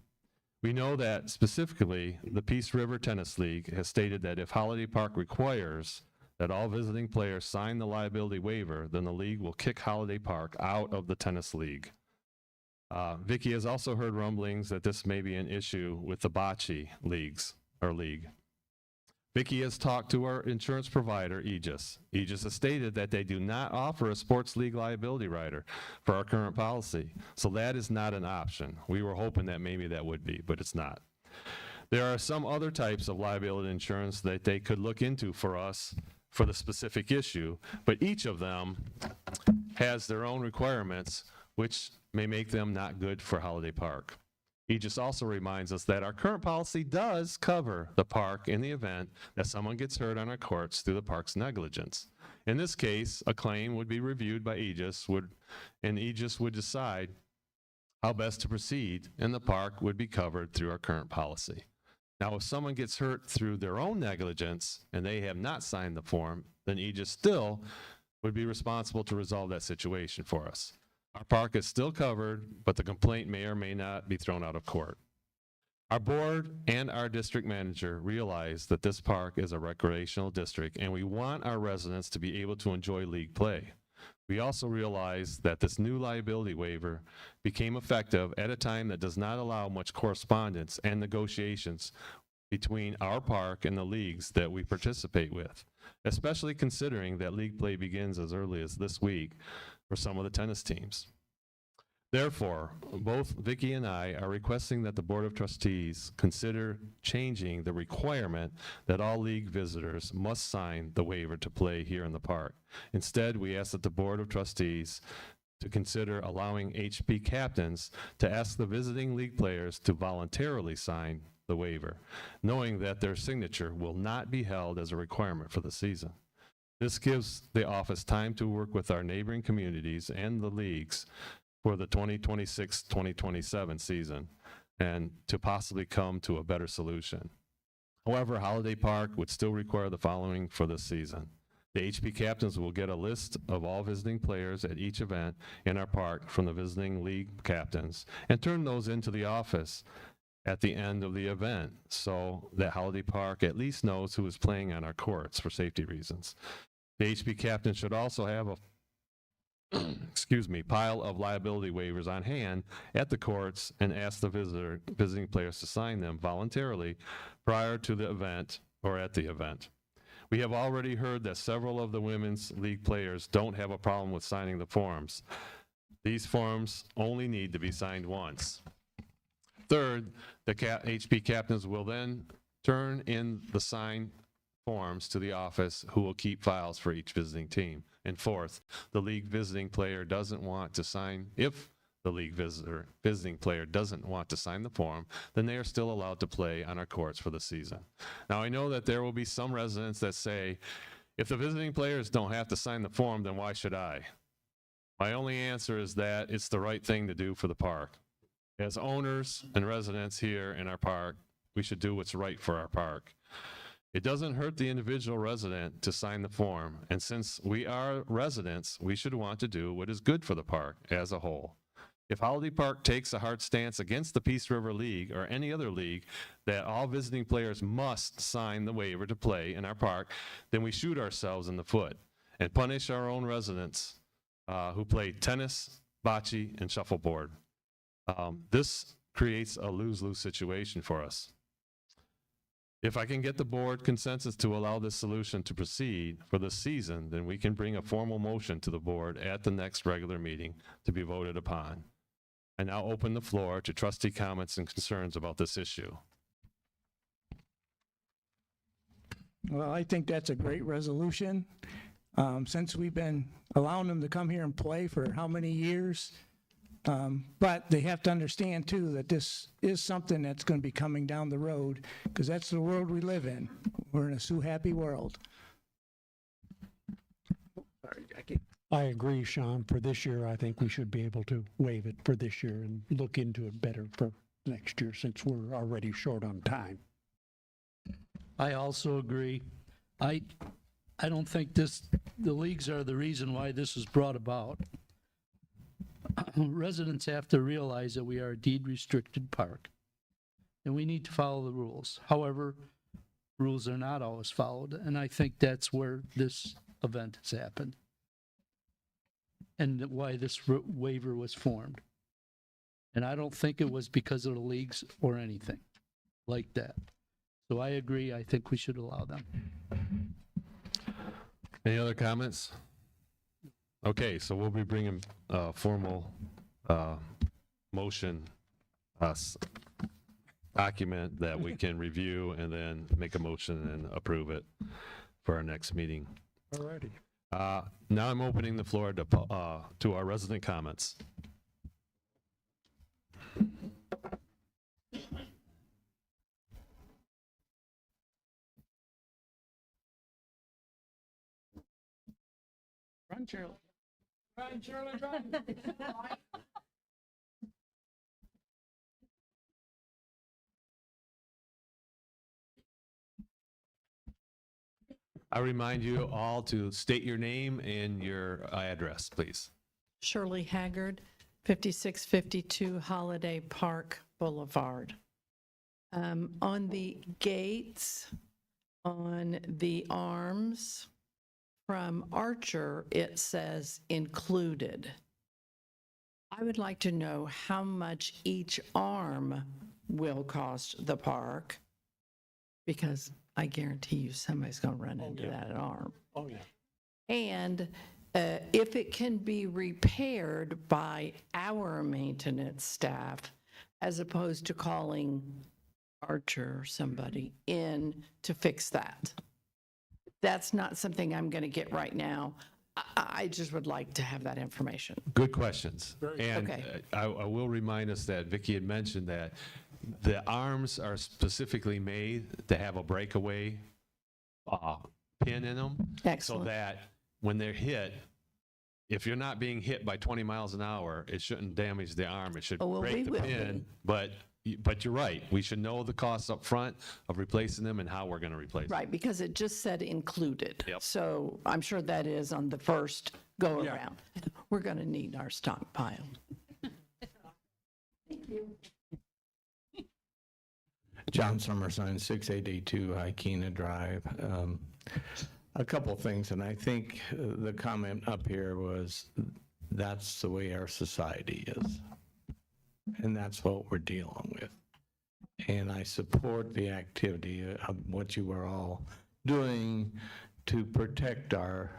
We know that specifically the Peace River Tennis League has stated that if Holiday Park requires that all visiting players sign the liability waiver, then the league will kick Holiday Park out of the tennis league. Vicki has also heard rumblings that this may be an issue with the bocce league. Vicki has talked to our insurance provider, Aegis. Aegis has stated that they do not offer a sports league liability rider for our current policy, so that is not an option. We were hoping that maybe that would be, but it's not. There are some other types of liability insurance that they could look into for us for the specific issue, but each of them has their own requirements, which may make them not good for Holiday Park. Aegis also reminds us that our current policy does cover the park in the event that someone gets hurt on our courts through the park's negligence. In this case, a claim would be reviewed by Aegis, and Aegis would decide how best to proceed, and the park would be covered through our current policy. Now, if someone gets hurt through their own negligence and they have not signed the form, then Aegis still would be responsible to resolve that situation for us. Our park is still covered, but the complaint may or may not be thrown out of court. Our board and our district manager realize that this park is a recreational district, and we want our residents to be able to enjoy league play. We also realize that this new liability waiver became effective at a time that does not allow much correspondence and negotiations between our park and the leagues that we participate with, especially considering that league play begins as early as this week for some of the tennis teams. Therefore, both Vicki and I are requesting that the Board of Trustees consider changing the requirement that all league visitors must sign the waiver to play here in the park. Instead, we ask that the Board of Trustees to consider allowing HP captains to ask the visiting league players to voluntarily sign the waiver, knowing that their signature will not be held as a requirement for the season. This gives the office time to work with our neighboring communities and the leagues for the 2026-2027 season and to possibly come to a better solution. However, Holiday Park would still require the following for this season. The HP captains will get a list of all visiting players at each event in our park from the visiting league captains and turn those into the office at the end of the event so that Holiday Park at least knows who is playing on our courts for safety reasons. The HP captain should also have a pile of liability waivers on hand at the courts and ask the visiting players to sign them voluntarily prior to the event or at the event. We have already heard that several of the women's league players don't have a problem with signing the forms. These forms only need to be signed once. Third, the HP captains will then turn in the signed forms to the office, who will keep files for each visiting team. And fourth, the league visiting player doesn't want to sign, if the league visiting player doesn't want to sign the form, then they are still allowed to play on our courts for the season. Now, I know that there will be some residents that say, if the visiting players don't have to sign the form, then why should I? My only answer is that it's the right thing to do for the park. As owners and residents here in our park, we should do what's right for our park. It doesn't hurt the individual resident to sign the form, and since we are residents, we should want to do what is good for the park as a whole. If Holiday Park takes a hard stance against the Peace River League or any other league that all visiting players must sign the waiver to play in our park, then we shoot ourselves in the foot and punish our own residents who play tennis, bocce, and shuffleboard. This creates a lose-lose situation for us. If I can get the board consensus to allow this solution to proceed for this season, then we can bring a formal motion to the board at the next regular meeting to be voted upon. I now open the floor to trustee comments and concerns about this issue. Well, I think that's a great resolution. Since we've been allowing them to come here and play for how many years? But they have to understand too that this is something that's going to be coming down the road, because that's the world we live in. We're in a Sue Happy world. Sorry, Jackie. I agree, Sean. For this year, I think we should be able to waive it for this year and look into it better for next year, since we're already short on time. I also agree. I don't think the leagues are the reason why this was brought about. Residents have to realize that we are a deed-restricted park, and we need to follow the rules. However, rules are not always followed, and I think that's where this event has happened, and why this waiver was formed. And I don't think it was because of the leagues or anything like that. So I agree, I think we should allow them. Any other comments? Okay, so we'll be bringing a formal motion document that we can review and then make a motion and approve it for our next meeting. Alrighty. Now I'm opening the floor to our resident comments. Run, Shirley. Run, Shirley, run. I remind you all to state your name and your address, please. Shirley Haggard, 5652 Holiday Park Boulevard. On the gates, on the arms from Archer, it says included. I would like to know how much each arm will cost the park, because I guarantee you somebody's going to run into that arm. Oh, yeah. And if it can be repaired by our maintenance staff, as opposed to calling Archer or somebody in to fix that. That's not something I'm going to get right now. I just would like to have that information. Good questions. And Okay. I will remind us that Vicki had mentioned that the arms are specifically made to have a breakaway pin in them. Excellent. So that when they're hit, if you're not being hit by 20 miles an hour, it shouldn't damage the arm. It should Oh, well, we break the will pin. be. But you're right. We should know the costs up front of replacing them and how we're going to replace them. Right, because it just said included. Yep. So I'm sure that is on the first go around. We're going to need our stockpile. John Summerson, 6882 Hykena Drive. A couple things, and I think the comment up here was that's the way our society is. And that's what we're dealing with. And I support the activity of what you are all doing to protect our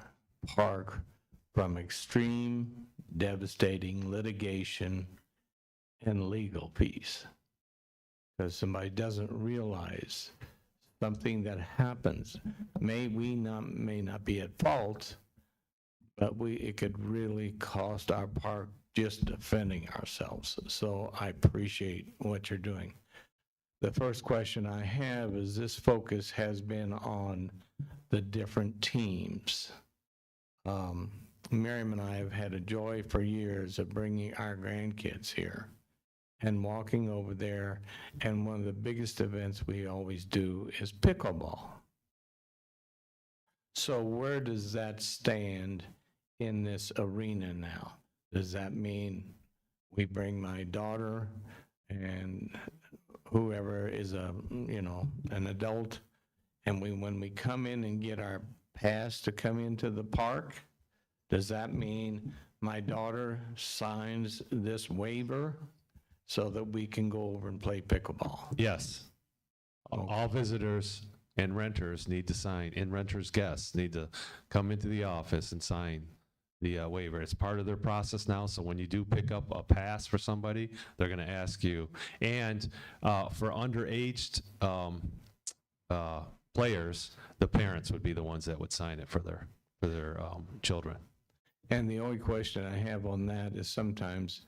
park from extreme, devastating litigation and legal fees. Because somebody doesn't realize something that happens, may not be at fault, but it could really cost our park just defending ourselves. So I appreciate what you're doing. The first question I have is, this focus has been on the different teams. Miriam and I have had a joy for years of bringing our grandkids here and walking over there, and one of the biggest events we always do is pickleball. So where does that stand in this arena now? Does that mean we bring my daughter and whoever is an adult, and when we come in and get our pass to come into the park, does that mean my daughter signs this waiver so that we can go over and play pickleball? Yes. All visitors and renters need to sign, and renters' guests need to come into the office and sign the waiver. It's part of their process now, so when you do pick up a pass for somebody, they're going to ask you. And for underaged players, the parents would be the ones that would sign it for their children. And the only question I have on that is sometimes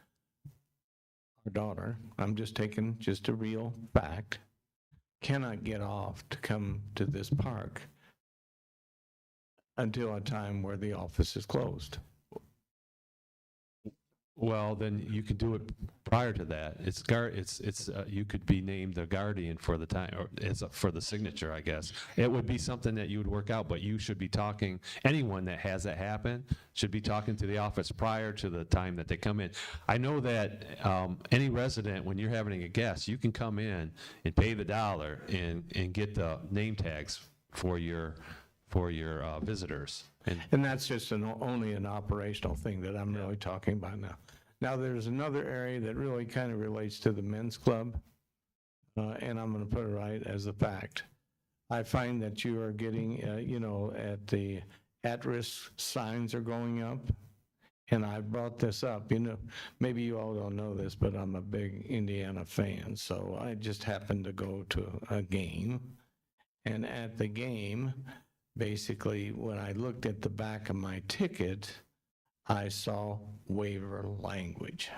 our daughter, I'm just taking just a real fact, cannot get off to come to this park until a time where the office is closed. Well, then you can do it prior to that. You could be named the guardian for the time, or for the signature, I guess. It would be something that you would work out, but you should be talking, anyone that has that happen should be talking to the office prior to the time that they come in. I know that any resident, when you're having a guest, you can come in and pay the dollar and get the name tags for your visitors. And that's just only an operational thing that I'm really talking about now. Now, there's another area that really kind of relates to the men's club, and I'm going to put it right as a fact. I find that you are getting, at the at-risk signs are going up, and I brought this up. Maybe you all don't know this, but I'm a big Indiana fan, so I just happened to go to a game, and at the game, basically, when I looked at the back of my ticket, I saw waiver language.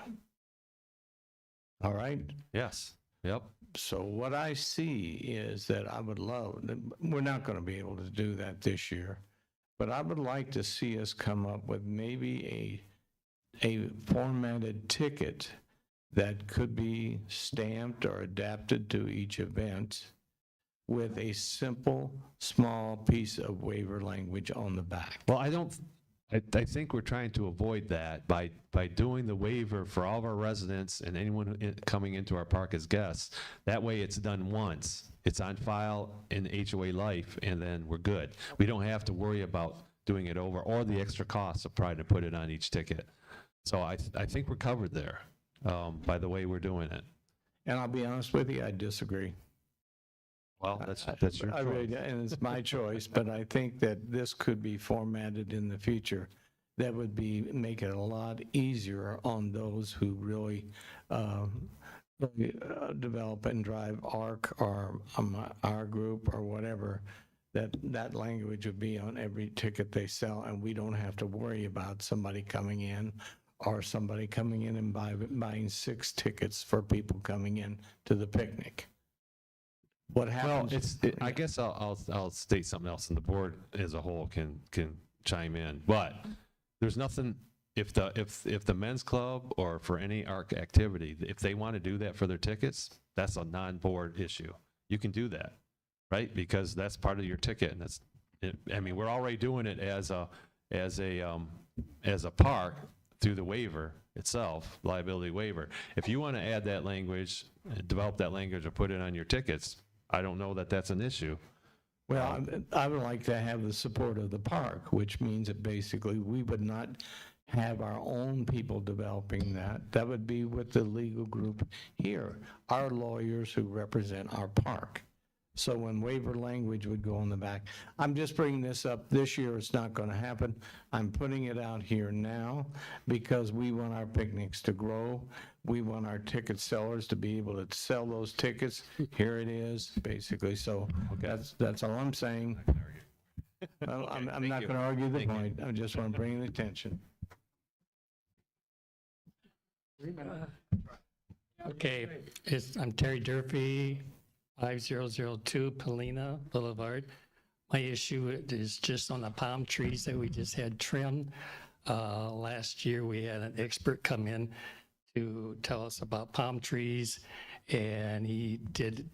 All right? Yes. Yep. So what I see is that I would love, we're not going to be able to do that this year, but I would like to see us come up with maybe a formatted ticket that could be stamped or adapted to each event with a simple, small piece of waiver language on the back. Well, I think we're trying to avoid that by doing the waiver for all of our residents and anyone coming into our park as guests. That way it's done once. It's on file in HOA Life, and then we're good. We don't have to worry about doing it over or the extra costs of trying to put it on each ticket. So I think we're covered there by the way we're doing it. And I'll be honest with you, I disagree. Well, that's your I really, choice. and it's my choice, but I think that this could be formatted in the future. That would make it a lot easier on those who really develop and drive ARC or our group or whatever. That language would be on every ticket they sell, and we don't have to worry about somebody coming in or somebody coming in and buying 6 tickets for people coming in to the picnic. What happens? Well, I guess I'll state something else, and the board as a whole can chime in. But there's nothing, if the men's club or for any ARC activity, if they want to do that for their tickets, that's a non-board issue. You can do that, right? Because that's part of your ticket, and I mean, we're already doing it as a park through the waiver itself, liability waiver. If you want to add that language, develop that language, or put it on your tickets, I don't know that that's an issue. Well, I would like to have the support of the park, which means that basically we would not have our own people developing that. That would be with the legal group here, our lawyers who represent our park. So when waiver language would go on the back, I'm just bringing this up. This year it's not going to happen. I'm putting it out here now because we want our picnics to grow. We want our ticket sellers to be able to sell those tickets. Here it is, basically. So that's all I'm saying. I'm not going to argue the point. I just want to bring it attention. Okay, I'm Terry Durfee, 5002 Polina Boulevard. My issue is just on the palm trees that we just had trimmed. Last year, we had an expert come in to tell us about palm trees, and he did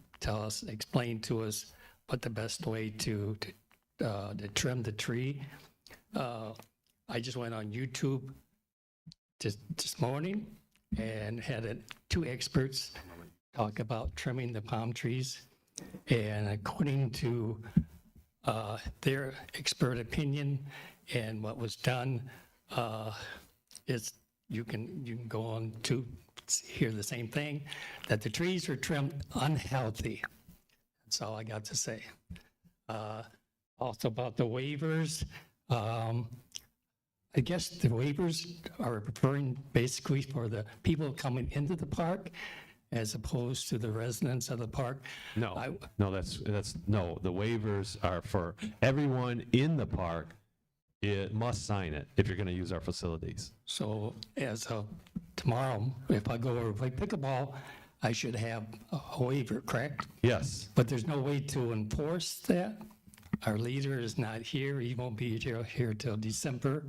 explain to us what the best way to trim the tree. I just went on YouTube this morning and had 2 experts talk about trimming the palm trees. And according to their expert opinion and what was done, is you can go on to hear the same thing, that the trees are trimmed unhealthy. That's all I got to say. Also about the waivers, I guess the waivers are referring basically for the people coming into the park, as opposed to the residents of the park? No, I- no, no, the waivers are for everyone in the park. It must sign it if you're going to use our facilities. So as of tomorrow, if I go over and play pickleball, I should have a waiver, correct? Yes. But there's no way to enforce that? Our leader is not here, he won't be here till December.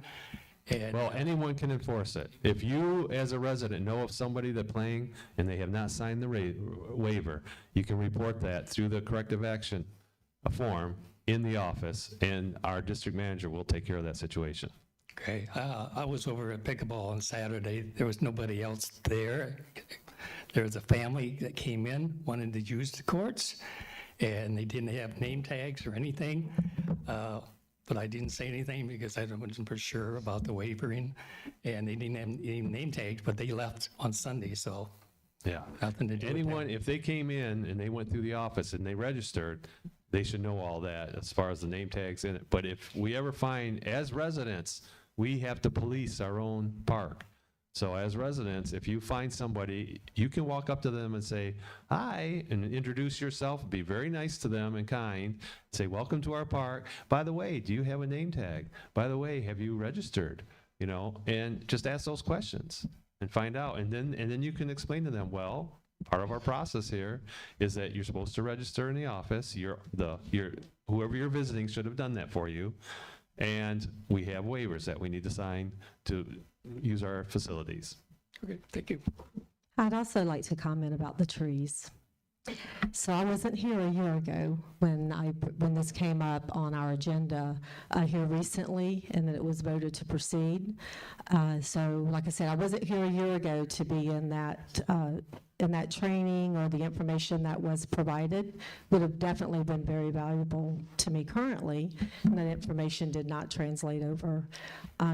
And Well, anyone can enforce it. If you, as a resident, know of somebody that's playing and they have not signed the waiver, you can report that through the corrective action form in the office, and our district manager will take care of that situation. Okay, I was over at pickleball on Saturday. There was nobody else there. There was a family that came in, wanted to use the courts, and they didn't have name tags or anything. But I didn't say anything because I wasn't for sure about the wavering, and they didn't have any name tags, but they left on Sunday, so Yeah. nothing to do with Anyone, that. if they came in and they went through the office and they registered, they should know all that as far as the name tags in it. But if we ever find, as residents, we have to police our own park. So as residents, if you find somebody, you can walk up to them and say, hi, and introduce yourself, be very nice to them and kind, say, welcome to our park. By the way, do you have a name tag? By the way, have you registered? You know, and just ask those questions and find out. And then you can explain to them, well, part of our process here is that you're supposed to register in the office. Whoever you're visiting should have done that for you. And we have waivers that we need to sign to use our facilities. Okay, thank you. I'd also like to comment about the trees. So I wasn't here a year ago when this came up on our agenda here recently, and that it was voted to proceed. So like I said, I wasn't here a year ago to be in that training, or the information that was provided would have definitely been very valuable to me currently, and that information did not translate over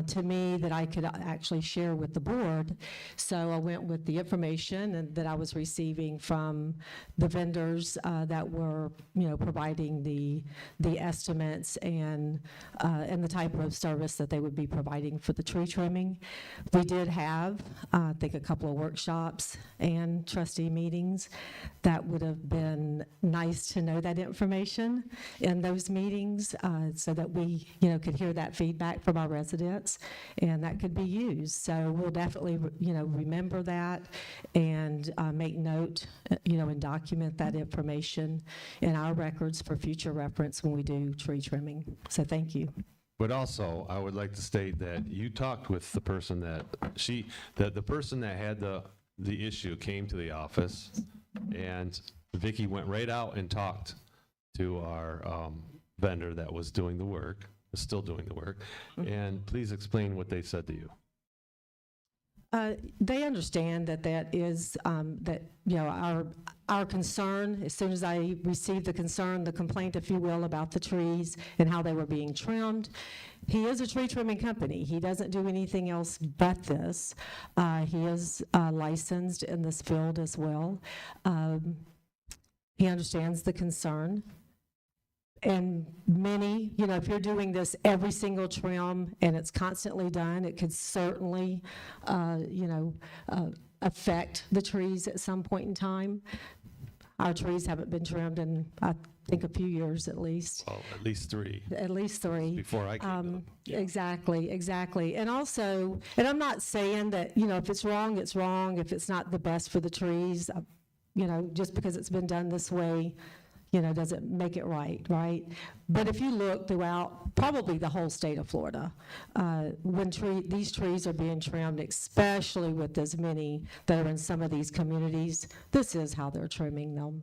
to me that I could actually share with the board. So I went with the information that I was receiving from the vendors that were, providing the estimates and the type of service that they would be providing for the tree trimming. We did have, I think, a couple of workshops and trustee meetings. That would have been nice to know that information in those meetings, so that we, could hear that feedback from our residents, and that could be used. So we'll definitely, remember that and make note, and document that information in our records for future reference when we do tree trimming. So thank you. But also, I would like to state that you talked with the person the person that had the issue came to the office, and Vicki went right out and talked to our vendor that was doing the work, is still doing the work. And please explain what they said to you. They understand that is, our concern. As soon as I received the complaint, if you will, about the trees and how they were being trimmed. He is a tree trimming company. He doesn't do anything else but this. He is licensed in this field as well. He understands the concern. And many, if you're doing this every single trim and it's constantly done, it could certainly, affect the trees at some point in time. Our trees haven't been trimmed in, I think, a few years at least. Well, at least 3. At least 3. Before I came to them. Exactly. And also, and I'm not saying that, if it's wrong, it's wrong. If it's not the best for the trees, just because it's been done this way, doesn't make it right? But if you look throughout probably the whole state of Florida, when these trees are being trimmed, especially with as many that are in some of these communities, this is how they're trimming them.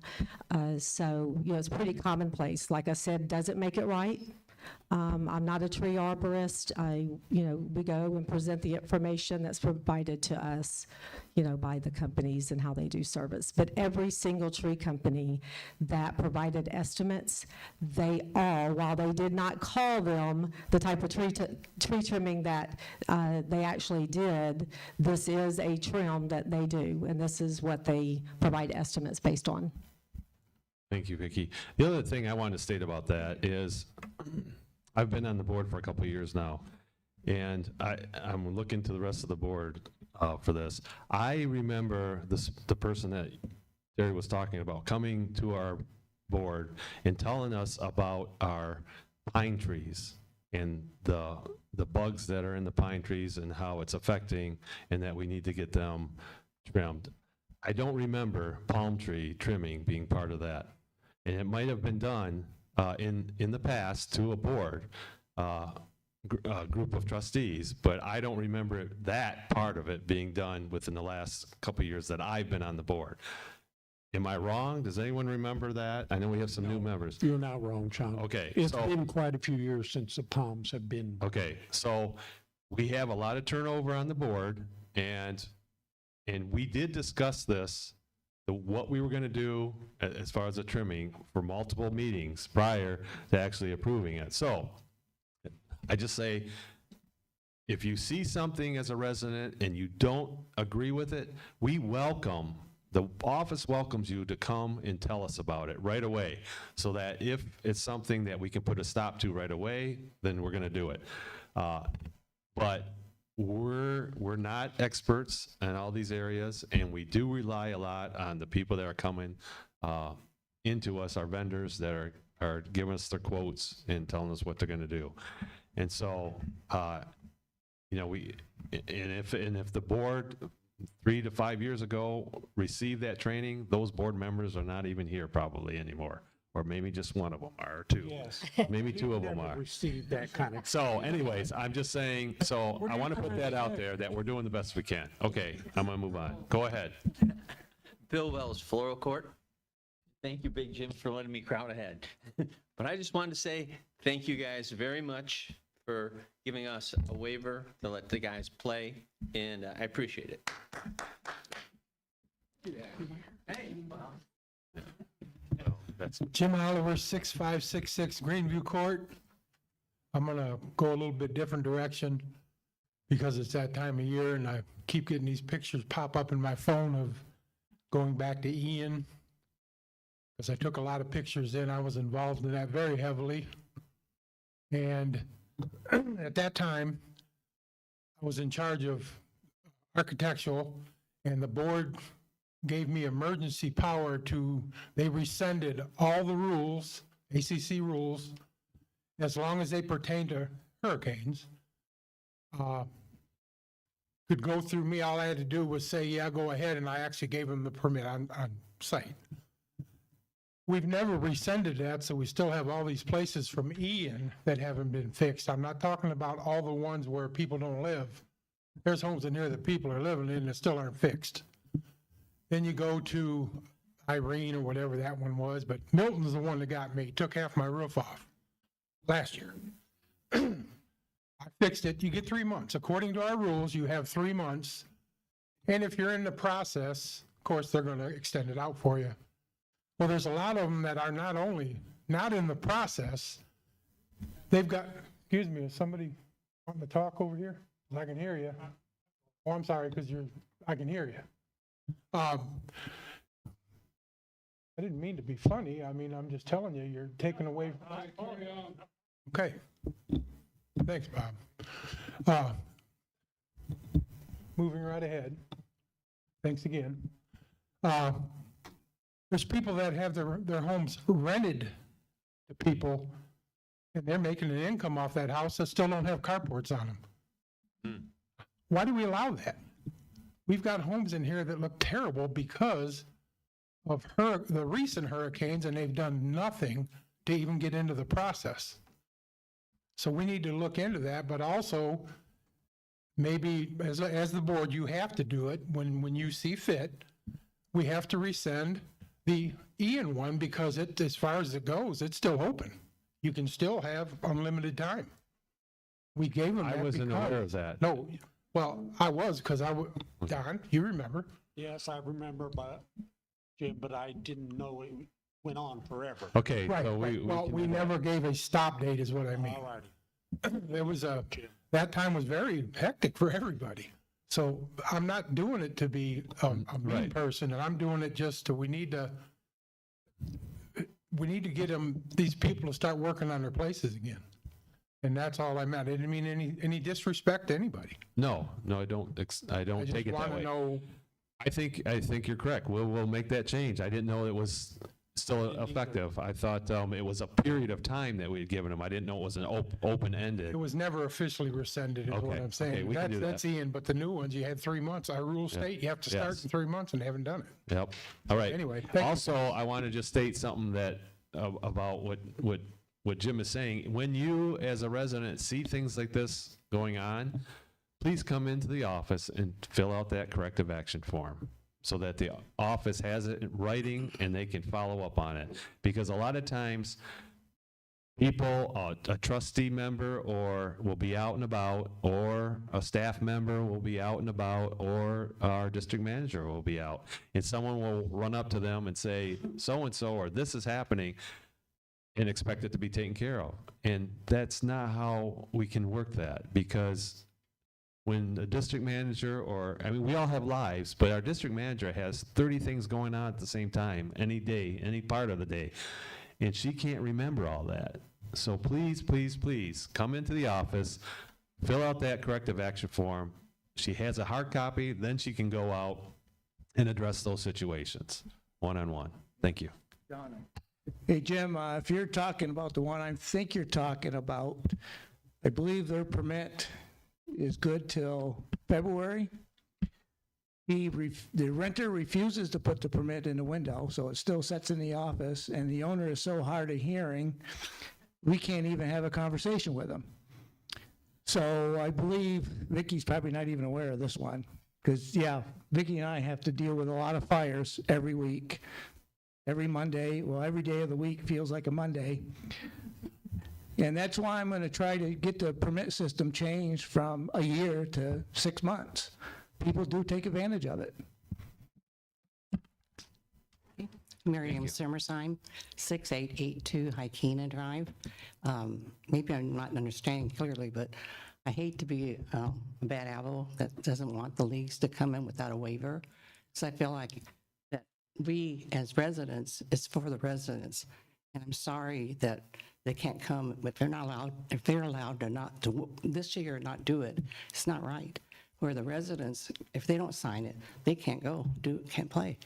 So, it's pretty commonplace. Like I said, doesn't make it right. I'm not a tree arborist. We go and present the information that's provided to us, by the companies and how they do service. But every single tree company that provided estimates, they all, while they did not call them the type of tree trimming that they actually did, this is a trim that they do, and this is what they provide estimates based on. Thank you, Vicki. The other thing I wanted to state about that is I've been on the board for a couple of years now, and I'm looking to the rest of the board for this. I remember the person that Terry was talking about coming to our board and telling us about our pine trees and the bugs that are in the pine trees and how it's affecting, and that we need to get them trimmed. I don't remember palm tree trimming being part of that. And it might have been done in the past to a board, group of trustees, but I don't remember that part of it being done within the last couple of years that I've been on the board. Am I wrong? Does anyone remember that? I know we have some new members. You're not wrong, John. Okay, It's so- been quite a few years since the palms have been. Okay, so we have a lot of turnover on the board, and we did discuss this, what we were going to do as far as the trimming for multiple meetings prior to actually approving it. So I just say, if you see something as a resident and you don't agree with it, the office welcomes you to come and tell us about it right away, so that if it's something that we can put a stop to right away, then we're going to do it. But we're not experts in all these areas, and we do rely a lot on the people that are coming into us, our vendors that are giving us their quotes and telling us what they're going to do. And so, if the board 3 to 5 years ago received that training, those board members are not even here probably anymore, or maybe just one of them are, or two. Yes. Maybe two of them are. Received that kind of. So anyways, I'm just saying, so I want to put that out there, that we're doing the best we can. Okay, I'm going to move on. Go ahead. Bill Wells, Floral Court. Thank you, Big Jim, for letting me crowd ahead. But I just wanted to say thank you guys very much for giving us a waiver to let the guys play, and I appreciate it. Jim Oliver, 6566 Greenview Court. I'm going to go a little bit different direction because it's that time of year, and I keep getting these pictures pop up in my phone of going back to Ian, because I took a lot of pictures then. I was involved in that very heavily. And at that time, I was in charge of architectural, and the board gave me emergency power they rescinded all the rules, ACC rules, as long as they pertain to hurricanes. Could go through me. All I had to do was say, yeah, go ahead, and I actually gave them the permit on site. We've never rescinded that, so we still have all these places from Ian that haven't been fixed. I'm not talking about all the ones where people don't live. There's homes in here that people are living in that still aren't fixed. Then you go to Irene or whatever that one was, but Milton's the one that got me, took half my roof off last year. I fixed it. You get 3 months. According to our rules, you have 3 months. And if you're in the process, of course, they're going to extend it out for you. Well, there's a lot of them that are not in the process. They've got, excuse me, is somebody wanting to talk over here? I can hear you. Oh, I'm sorry, because I can hear you. I didn't mean to be funny. I mean, I'm just telling you, you're taking away. Okay. Thanks, Bob. Moving right ahead. Thanks again. There's people that have their homes rented to people, and they're making an income off that house that still don't have carports on them. Why do we allow that? We've got homes in here that look terrible because of the recent hurricanes, and they've done nothing to even get into the process. So we need to look into that, but also maybe as the board, you have to do it when you see fit. We have to rescind the Ian one because as far as it goes, it's still open. You can still have unlimited time. We gave them that. I wasn't aware of that. No, well, I was because Don, you remember. Yes, I remember, Jim, but I didn't know it went on forever. Okay, Right, so right. We never gave a stop date is what I mean. All righty. There was that time was very hectic for everybody. So I'm not doing it to be a mean person, and I'm doing it just we need to get these people to start working on their places again. And that's all I meant. I didn't mean any disrespect to anybody. No, I don't I take just it that want to way. know. I think you're correct. We'll make that change. I didn't know it was still effective. I thought it was a period of time that we had given them. I didn't know it was an open-ended. It was never officially rescinded, is what Okay, I'm saying. okay, we can do that. That's Ian, but the new ones, you had 3 months. Our rules state you have to start Yes. in 3 months and haven't done it. Yep. All right. Anyway, thank you. Also, I want to just state something that about what Jim is saying. When you, as a resident, see things like this going on, please come into the office and fill out that corrective action form so that the office has it in writing and they can follow up on it. Because a lot of times, people, a trustee member will be out and about, or a staff member will be out and about, or our district manager will be out. And someone will run up to them and say, so-and-so, or this is happening, and expect it to be taken care of. And that's not how we can work that, because when the district manager, we all have lives, but our district manager has 30 things going on at the same time, any day, any part of the day. And she can't remember all that. So please, please, please, come into the office, fill out that corrective action form. She has a hard copy, then she can go out and address those situations, one-on-one. Thank you. Hey, Jim, if you're talking about the one I think you're talking about, I believe their permit is good till February. The renter refuses to put the permit in the window, so it still sits in the office, and the owner is so hard of hearing, we can't even have a conversation with him. So I believe Vicky's probably not even aware of this one, because, yeah, Vicky and I have to deal with a lot of fires every week. Every Monday, well, every day of the week feels like a Monday. And that's why I'm going to try to get the permit system changed from a year to 6 months. People do take advantage of it. Miriam Simmersheim, 6882 Hykena Drive. Maybe I'm not understanding clearly, but I hate to be a bad apple that doesn't want the leagues to come in without a waiver. So I feel like that we as residents, it's for the residents. And I'm sorry that they can't come, but they're not allowed, if they're allowed to not, to this year not do it, it's not right. Where the residents, if they don't sign it, they can't go, can't play.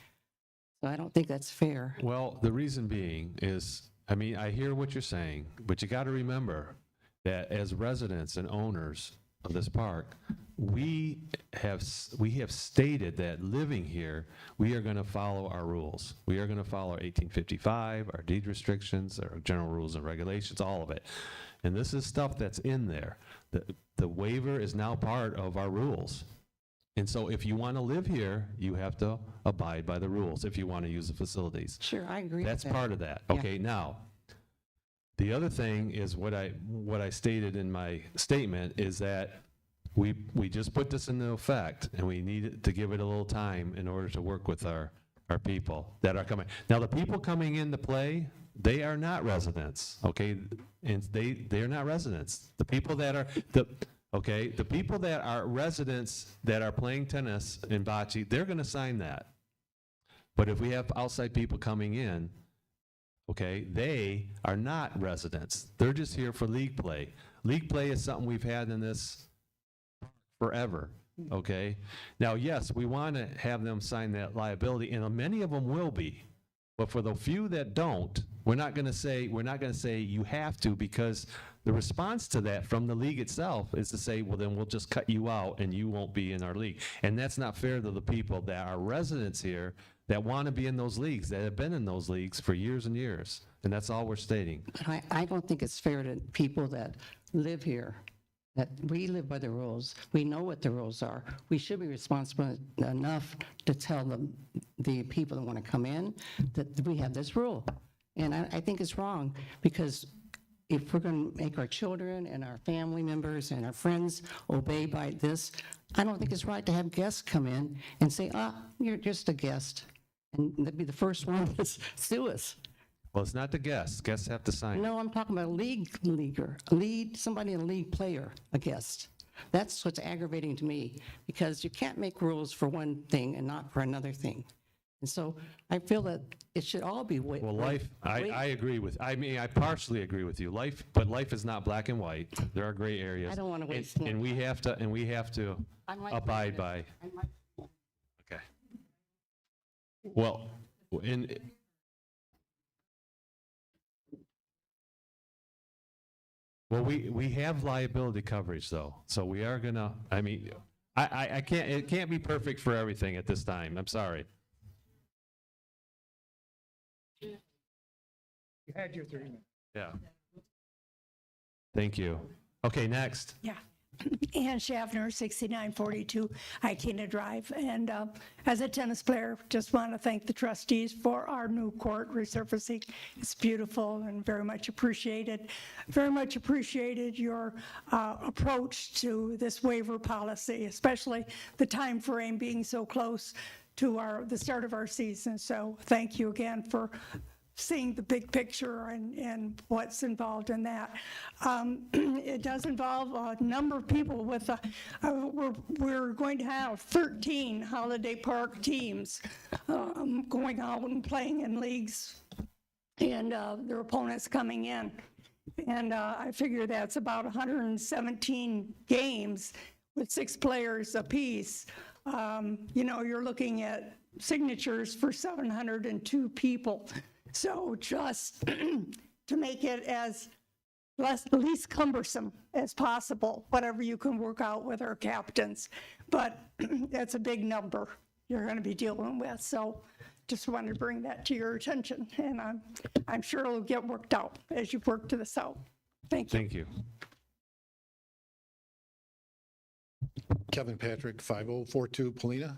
So I don't think that's fair. Well, the reason being is, I hear what you're saying, but you got to remember that as residents and owners of this park, we have stated that living here, we are going to follow our rules. We are going to follow 1855, our deed restrictions, our general rules and regulations, all of it. And this is stuff that's in there. The waiver is now part of our rules. And so if you want to live here, you have to abide by the rules if you want to use the facilities. Sure, I agree That's with that. part of that. Yeah. Okay, now, the other thing is what I stated in my statement is that we just put this into effect, and we need to give it a little time in order to work with our people that are coming. Now, the people coming into play, they are not residents, okay? And they are not residents. The people that are, the people that are residents that are playing tennis in bocce, they're gonna sign that. But if we have outside people coming in, okay, they are not residents. They're just here for league play. League play is something we've had in this forever, okay? Now, yes, we want to have them sign that liability, and many of them will be. But for the few that don't, we're not going to say you have to, because the response to that from the league itself is to say, well, then we'll just cut you out and you won't be in our league. And that's not fair to the people that are residents here that want to be in those leagues, that have been in those leagues for years and years. And that's all we're stating. But I don't think it's fair to people that live here, that we live by the rules. We know what the rules are. We should be responsible enough to tell the people that want to come in that we have this rule. And I think it's wrong, because if we're going to make our children and our family members and our friends obey by this, I don't think it's right to have guests come in and say, you're just a guest. And they'd be the first one to sue us. Well, it's not the guests. Guests have to sign. No, I'm talking about somebody in a league player, a guest. That's what's aggravating to me, because you can't make rules for one thing and not for another thing. And so I feel that it should all be Well, life, I agree with, I mean, I partially agree with you. But life is not black and white. There are gray areas. I don't wanna waste And more and we have to I'm like abide by. Okay. Well, we have liability coverage though, so we are gonna, I mean, I can't, it can't be perfect for everything at this time. I'm sorry. You had your 3 minutes. Yeah. Thank you. Okay, next. Yeah. Ann Schaffner, 6942 Ikena Drive. And as a tennis player, just want to thank the trustees for our new court resurfacing. It's beautiful and very much appreciated. Very much appreciated your approach to this waiver policy, especially the time frame being so close to the start of our season. So thank you again for seeing the big picture and what's involved in that. It does involve a number of people with, we're going to have 13 Holiday Park teams going out and playing in leagues and their opponents coming in. And I figure that's about 117 games with 6 players apiece. You know, you're looking at signatures for 702 people. So just to make it as least cumbersome as possible, whatever you can work out with our captains. But that's a big number you're going to be dealing with. So just wanted to bring that to your attention. And I'm sure it'll get worked out as you work to this out. Thank you. Thank you. Kevin Patrick, 5042 Polina.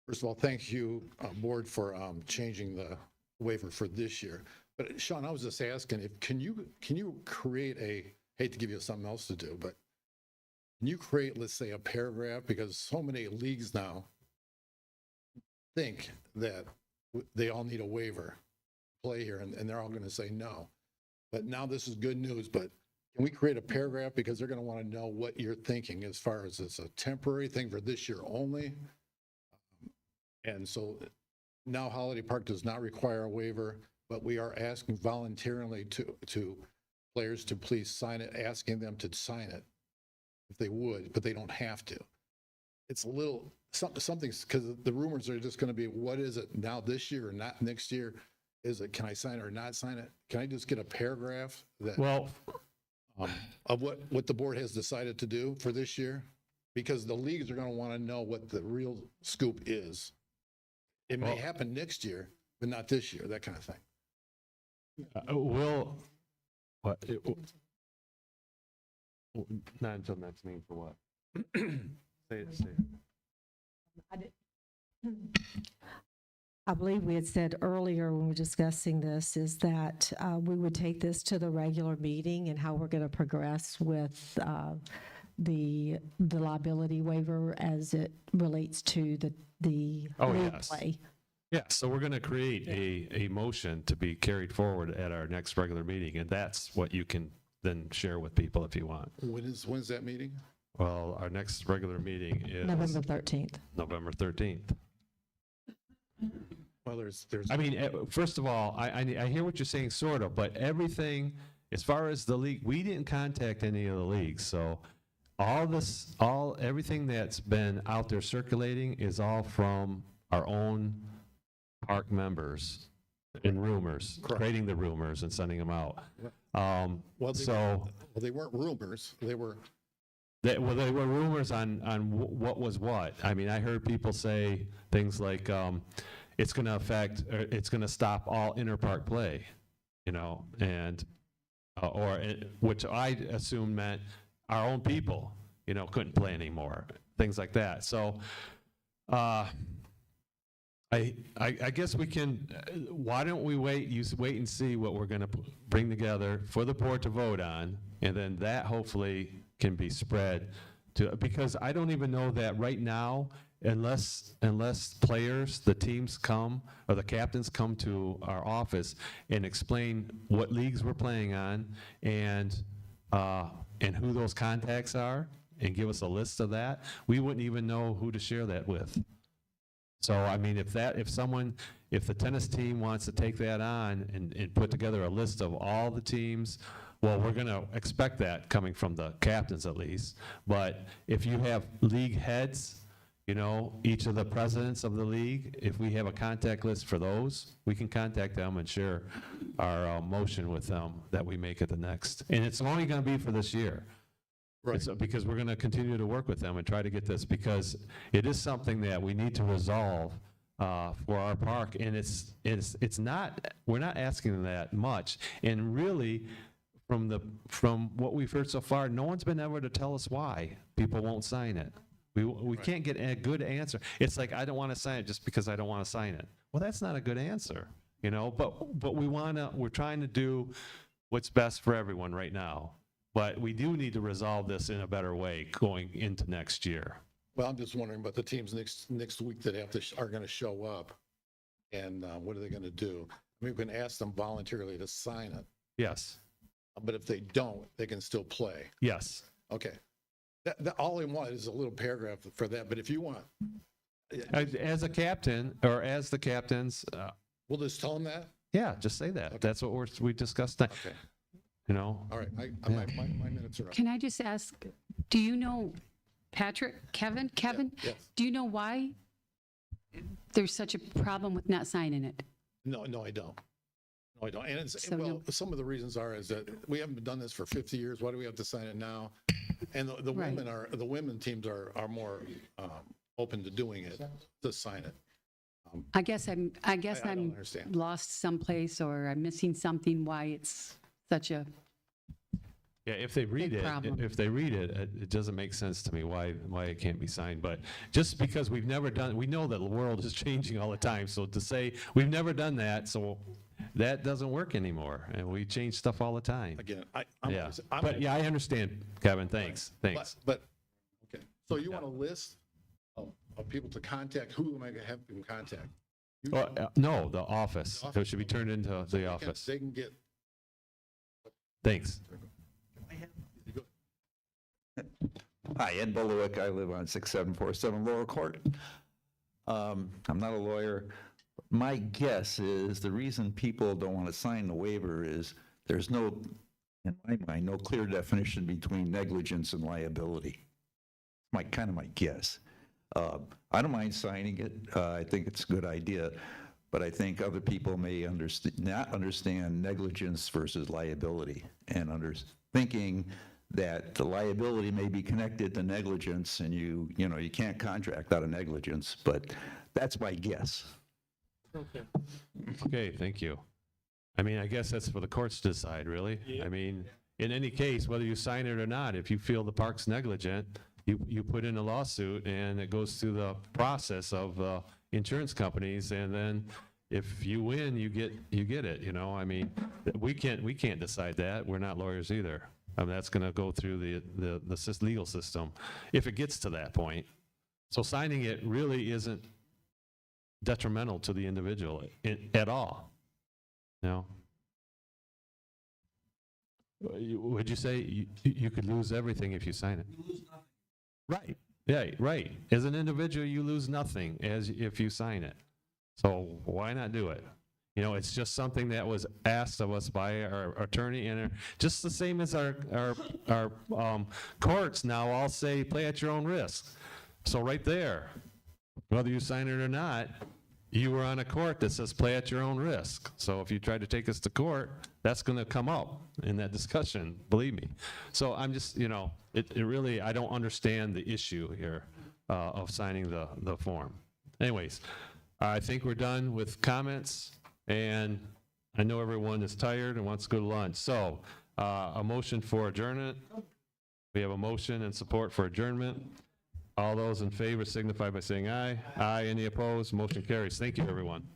First of all, thank you, board, for changing the waiver for this year. But Sean, I was just asking, can you create hate to give you something else to do, but can you create, let's say, a paragraph, because so many leagues now think that they all need a waiver to play here, and they're all going to say no. But now this is good news, but can we create a paragraph, because they're going to want to know what you're thinking as far as it's a temporary thing for this year only? And so now Holiday Park does not require a waiver, but we are asking voluntarily to players to please sign it, asking them to sign it if they would, but they don't have to. It's a little, something, because the rumors are just going to be, what is it now this year or not next year? Is it, can I sign it or not sign it? Can I just get a paragraph that, well, of what the board has decided to do for this year? Because the leagues are going to want to know what the real scoop is. It may happen next year, but not this year, that kind of thing. Not until next meeting for what? Say it. I believe we had said earlier when we were discussing this is that we would take this to the regular meeting and how we're going to progress with the liability waiver as it relates to the replay. Yeah, so we're going to create a motion to be carried forward at our next regular meeting, and that's what you can then share with people if you want. When's that meeting? Well, our next regular meeting is November 13th. November 13th. Well, there's. I mean, first of all, I hear what you're saying, sort of, but everything, as far as the league, we didn't contact any of the leagues, so everything that's been out there circulating is all from our own park members and rumors, creating the rumors and sending them out. They weren't rumors. They were rumors on what was what. I mean, I heard people say things like it's going to stop all interpark play, you know, and which I assume meant our own people, you know, couldn't play anymore, things like that. So I guess we can, why don't we wait and see what we're going to bring together for the board to vote on, and then that hopefully can be spread to, because I don't even know that right now, unless players, the teams come, or the captains come to our office and explain what leagues we're playing on and who those contacts are, and give us a list of that, we wouldn't even know who to share that with. So, I mean, if the tennis team wants to take that on and put together a list of all the teams, well, we're gonna expect that coming from the captains at least. But if you have league heads, you know, each of the presidents of the league, if we have a contact list for those, we can contact them and share our motion with them that we make at the next. And it's only gonna be for this year. Right. Because we're gonna continue to work with them and try to get this, because it is something that we need to resolve for our park, and it's not, we're not asking them that much. And really, from what we've heard so far, no one's been able to tell us why people won't sign it. We can't get a good answer. It's like, I don't want to sign it just because I don't want to sign it. Well, that's not a good answer, you know, but we're trying to do what's best for everyone right now. But we do need to resolve this in a better way going into next year. Well, I'm just wondering about the teams next week that are going to show up, and what are they going to do? I mean, we can ask them voluntarily to sign it, Yes, but if they don't, they can still play. yes. Okay. All I want is a little paragraph for that, but if you want. As a captain, or as the captains, We'll just tell them that? yeah, just say that. Okay. That's what we discussed tonight. Okay. You know? All right, my minutes are up. Can I just ask, do you know, Kevin, Yes. do you know why there's such a problem with not signing it? No, I don't. No, I don't. And it's, So well, no. some of the reasons is that we haven't done this for 50 years. Why do we have to sign it now? And the Right. women teams are more open to doing it, to sign it. I guess I'm I don't understand. lost someplace, or I'm missing something, why it's such a, Yeah, if they read Big it, problem. it doesn't make sense to me why it can't be signed. But just because we've never done, we know that the world is changing all the time. So to say we've never done that, so that doesn't work anymore. And we change stuff all the time. Again, I understand, Kevin. Thanks. But, okay, so you want a list of people to contact? Who am I going to have them contact? No, the office. So it should be turned into the office. They can get. Thanks. Hi, Ed Bolowick. I live on 6747 Lower Court. I'm not a lawyer. My guess is the reason people don't want to sign the waiver is there's no, in my mind, no clear definition between negligence and liability. Kind of my guess. I don't mind signing it. I think it's a good idea, but I think other people may not understand negligence versus liability, and thinking that the liability may be connected to negligence, and you can't contract out of negligence, but that's my guess. Okay, thank you. I mean, I guess that's for the courts to decide, really. I mean, in any case, whether you sign it or not, if you feel the park's negligent, you put in a lawsuit, and it goes through the process of insurance companies, and then if you win, you get it. You know, I mean, we can't decide that. We're not lawyers either. I mean, that's going to go through the legal system if it gets to that point. So signing it really isn't detrimental to the individual at all. No. Would you say you could lose everything if you sign it? You lose nothing. Right. Yeah, right. As an individual, you lose nothing if you sign it. So why not do it? You know, it's just something that was asked of us by our attorney, and just the same as our courts now all say play at your own risk. So right there, whether you sign it or not, you were on a court that says play at your own risk. So if you try to take us to court, that's going to come up in that discussion, believe me. So I'm just, you know, it really, I don't understand the issue here of signing the form. Anyways, I think we're done with comments, and I know everyone is tired and wants to go to lunch. So a motion for adjournment. We have a motion and support for adjournment. All those in favor signify by saying aye. Aye. Any opposed? Motion carries. Thank you, everyone.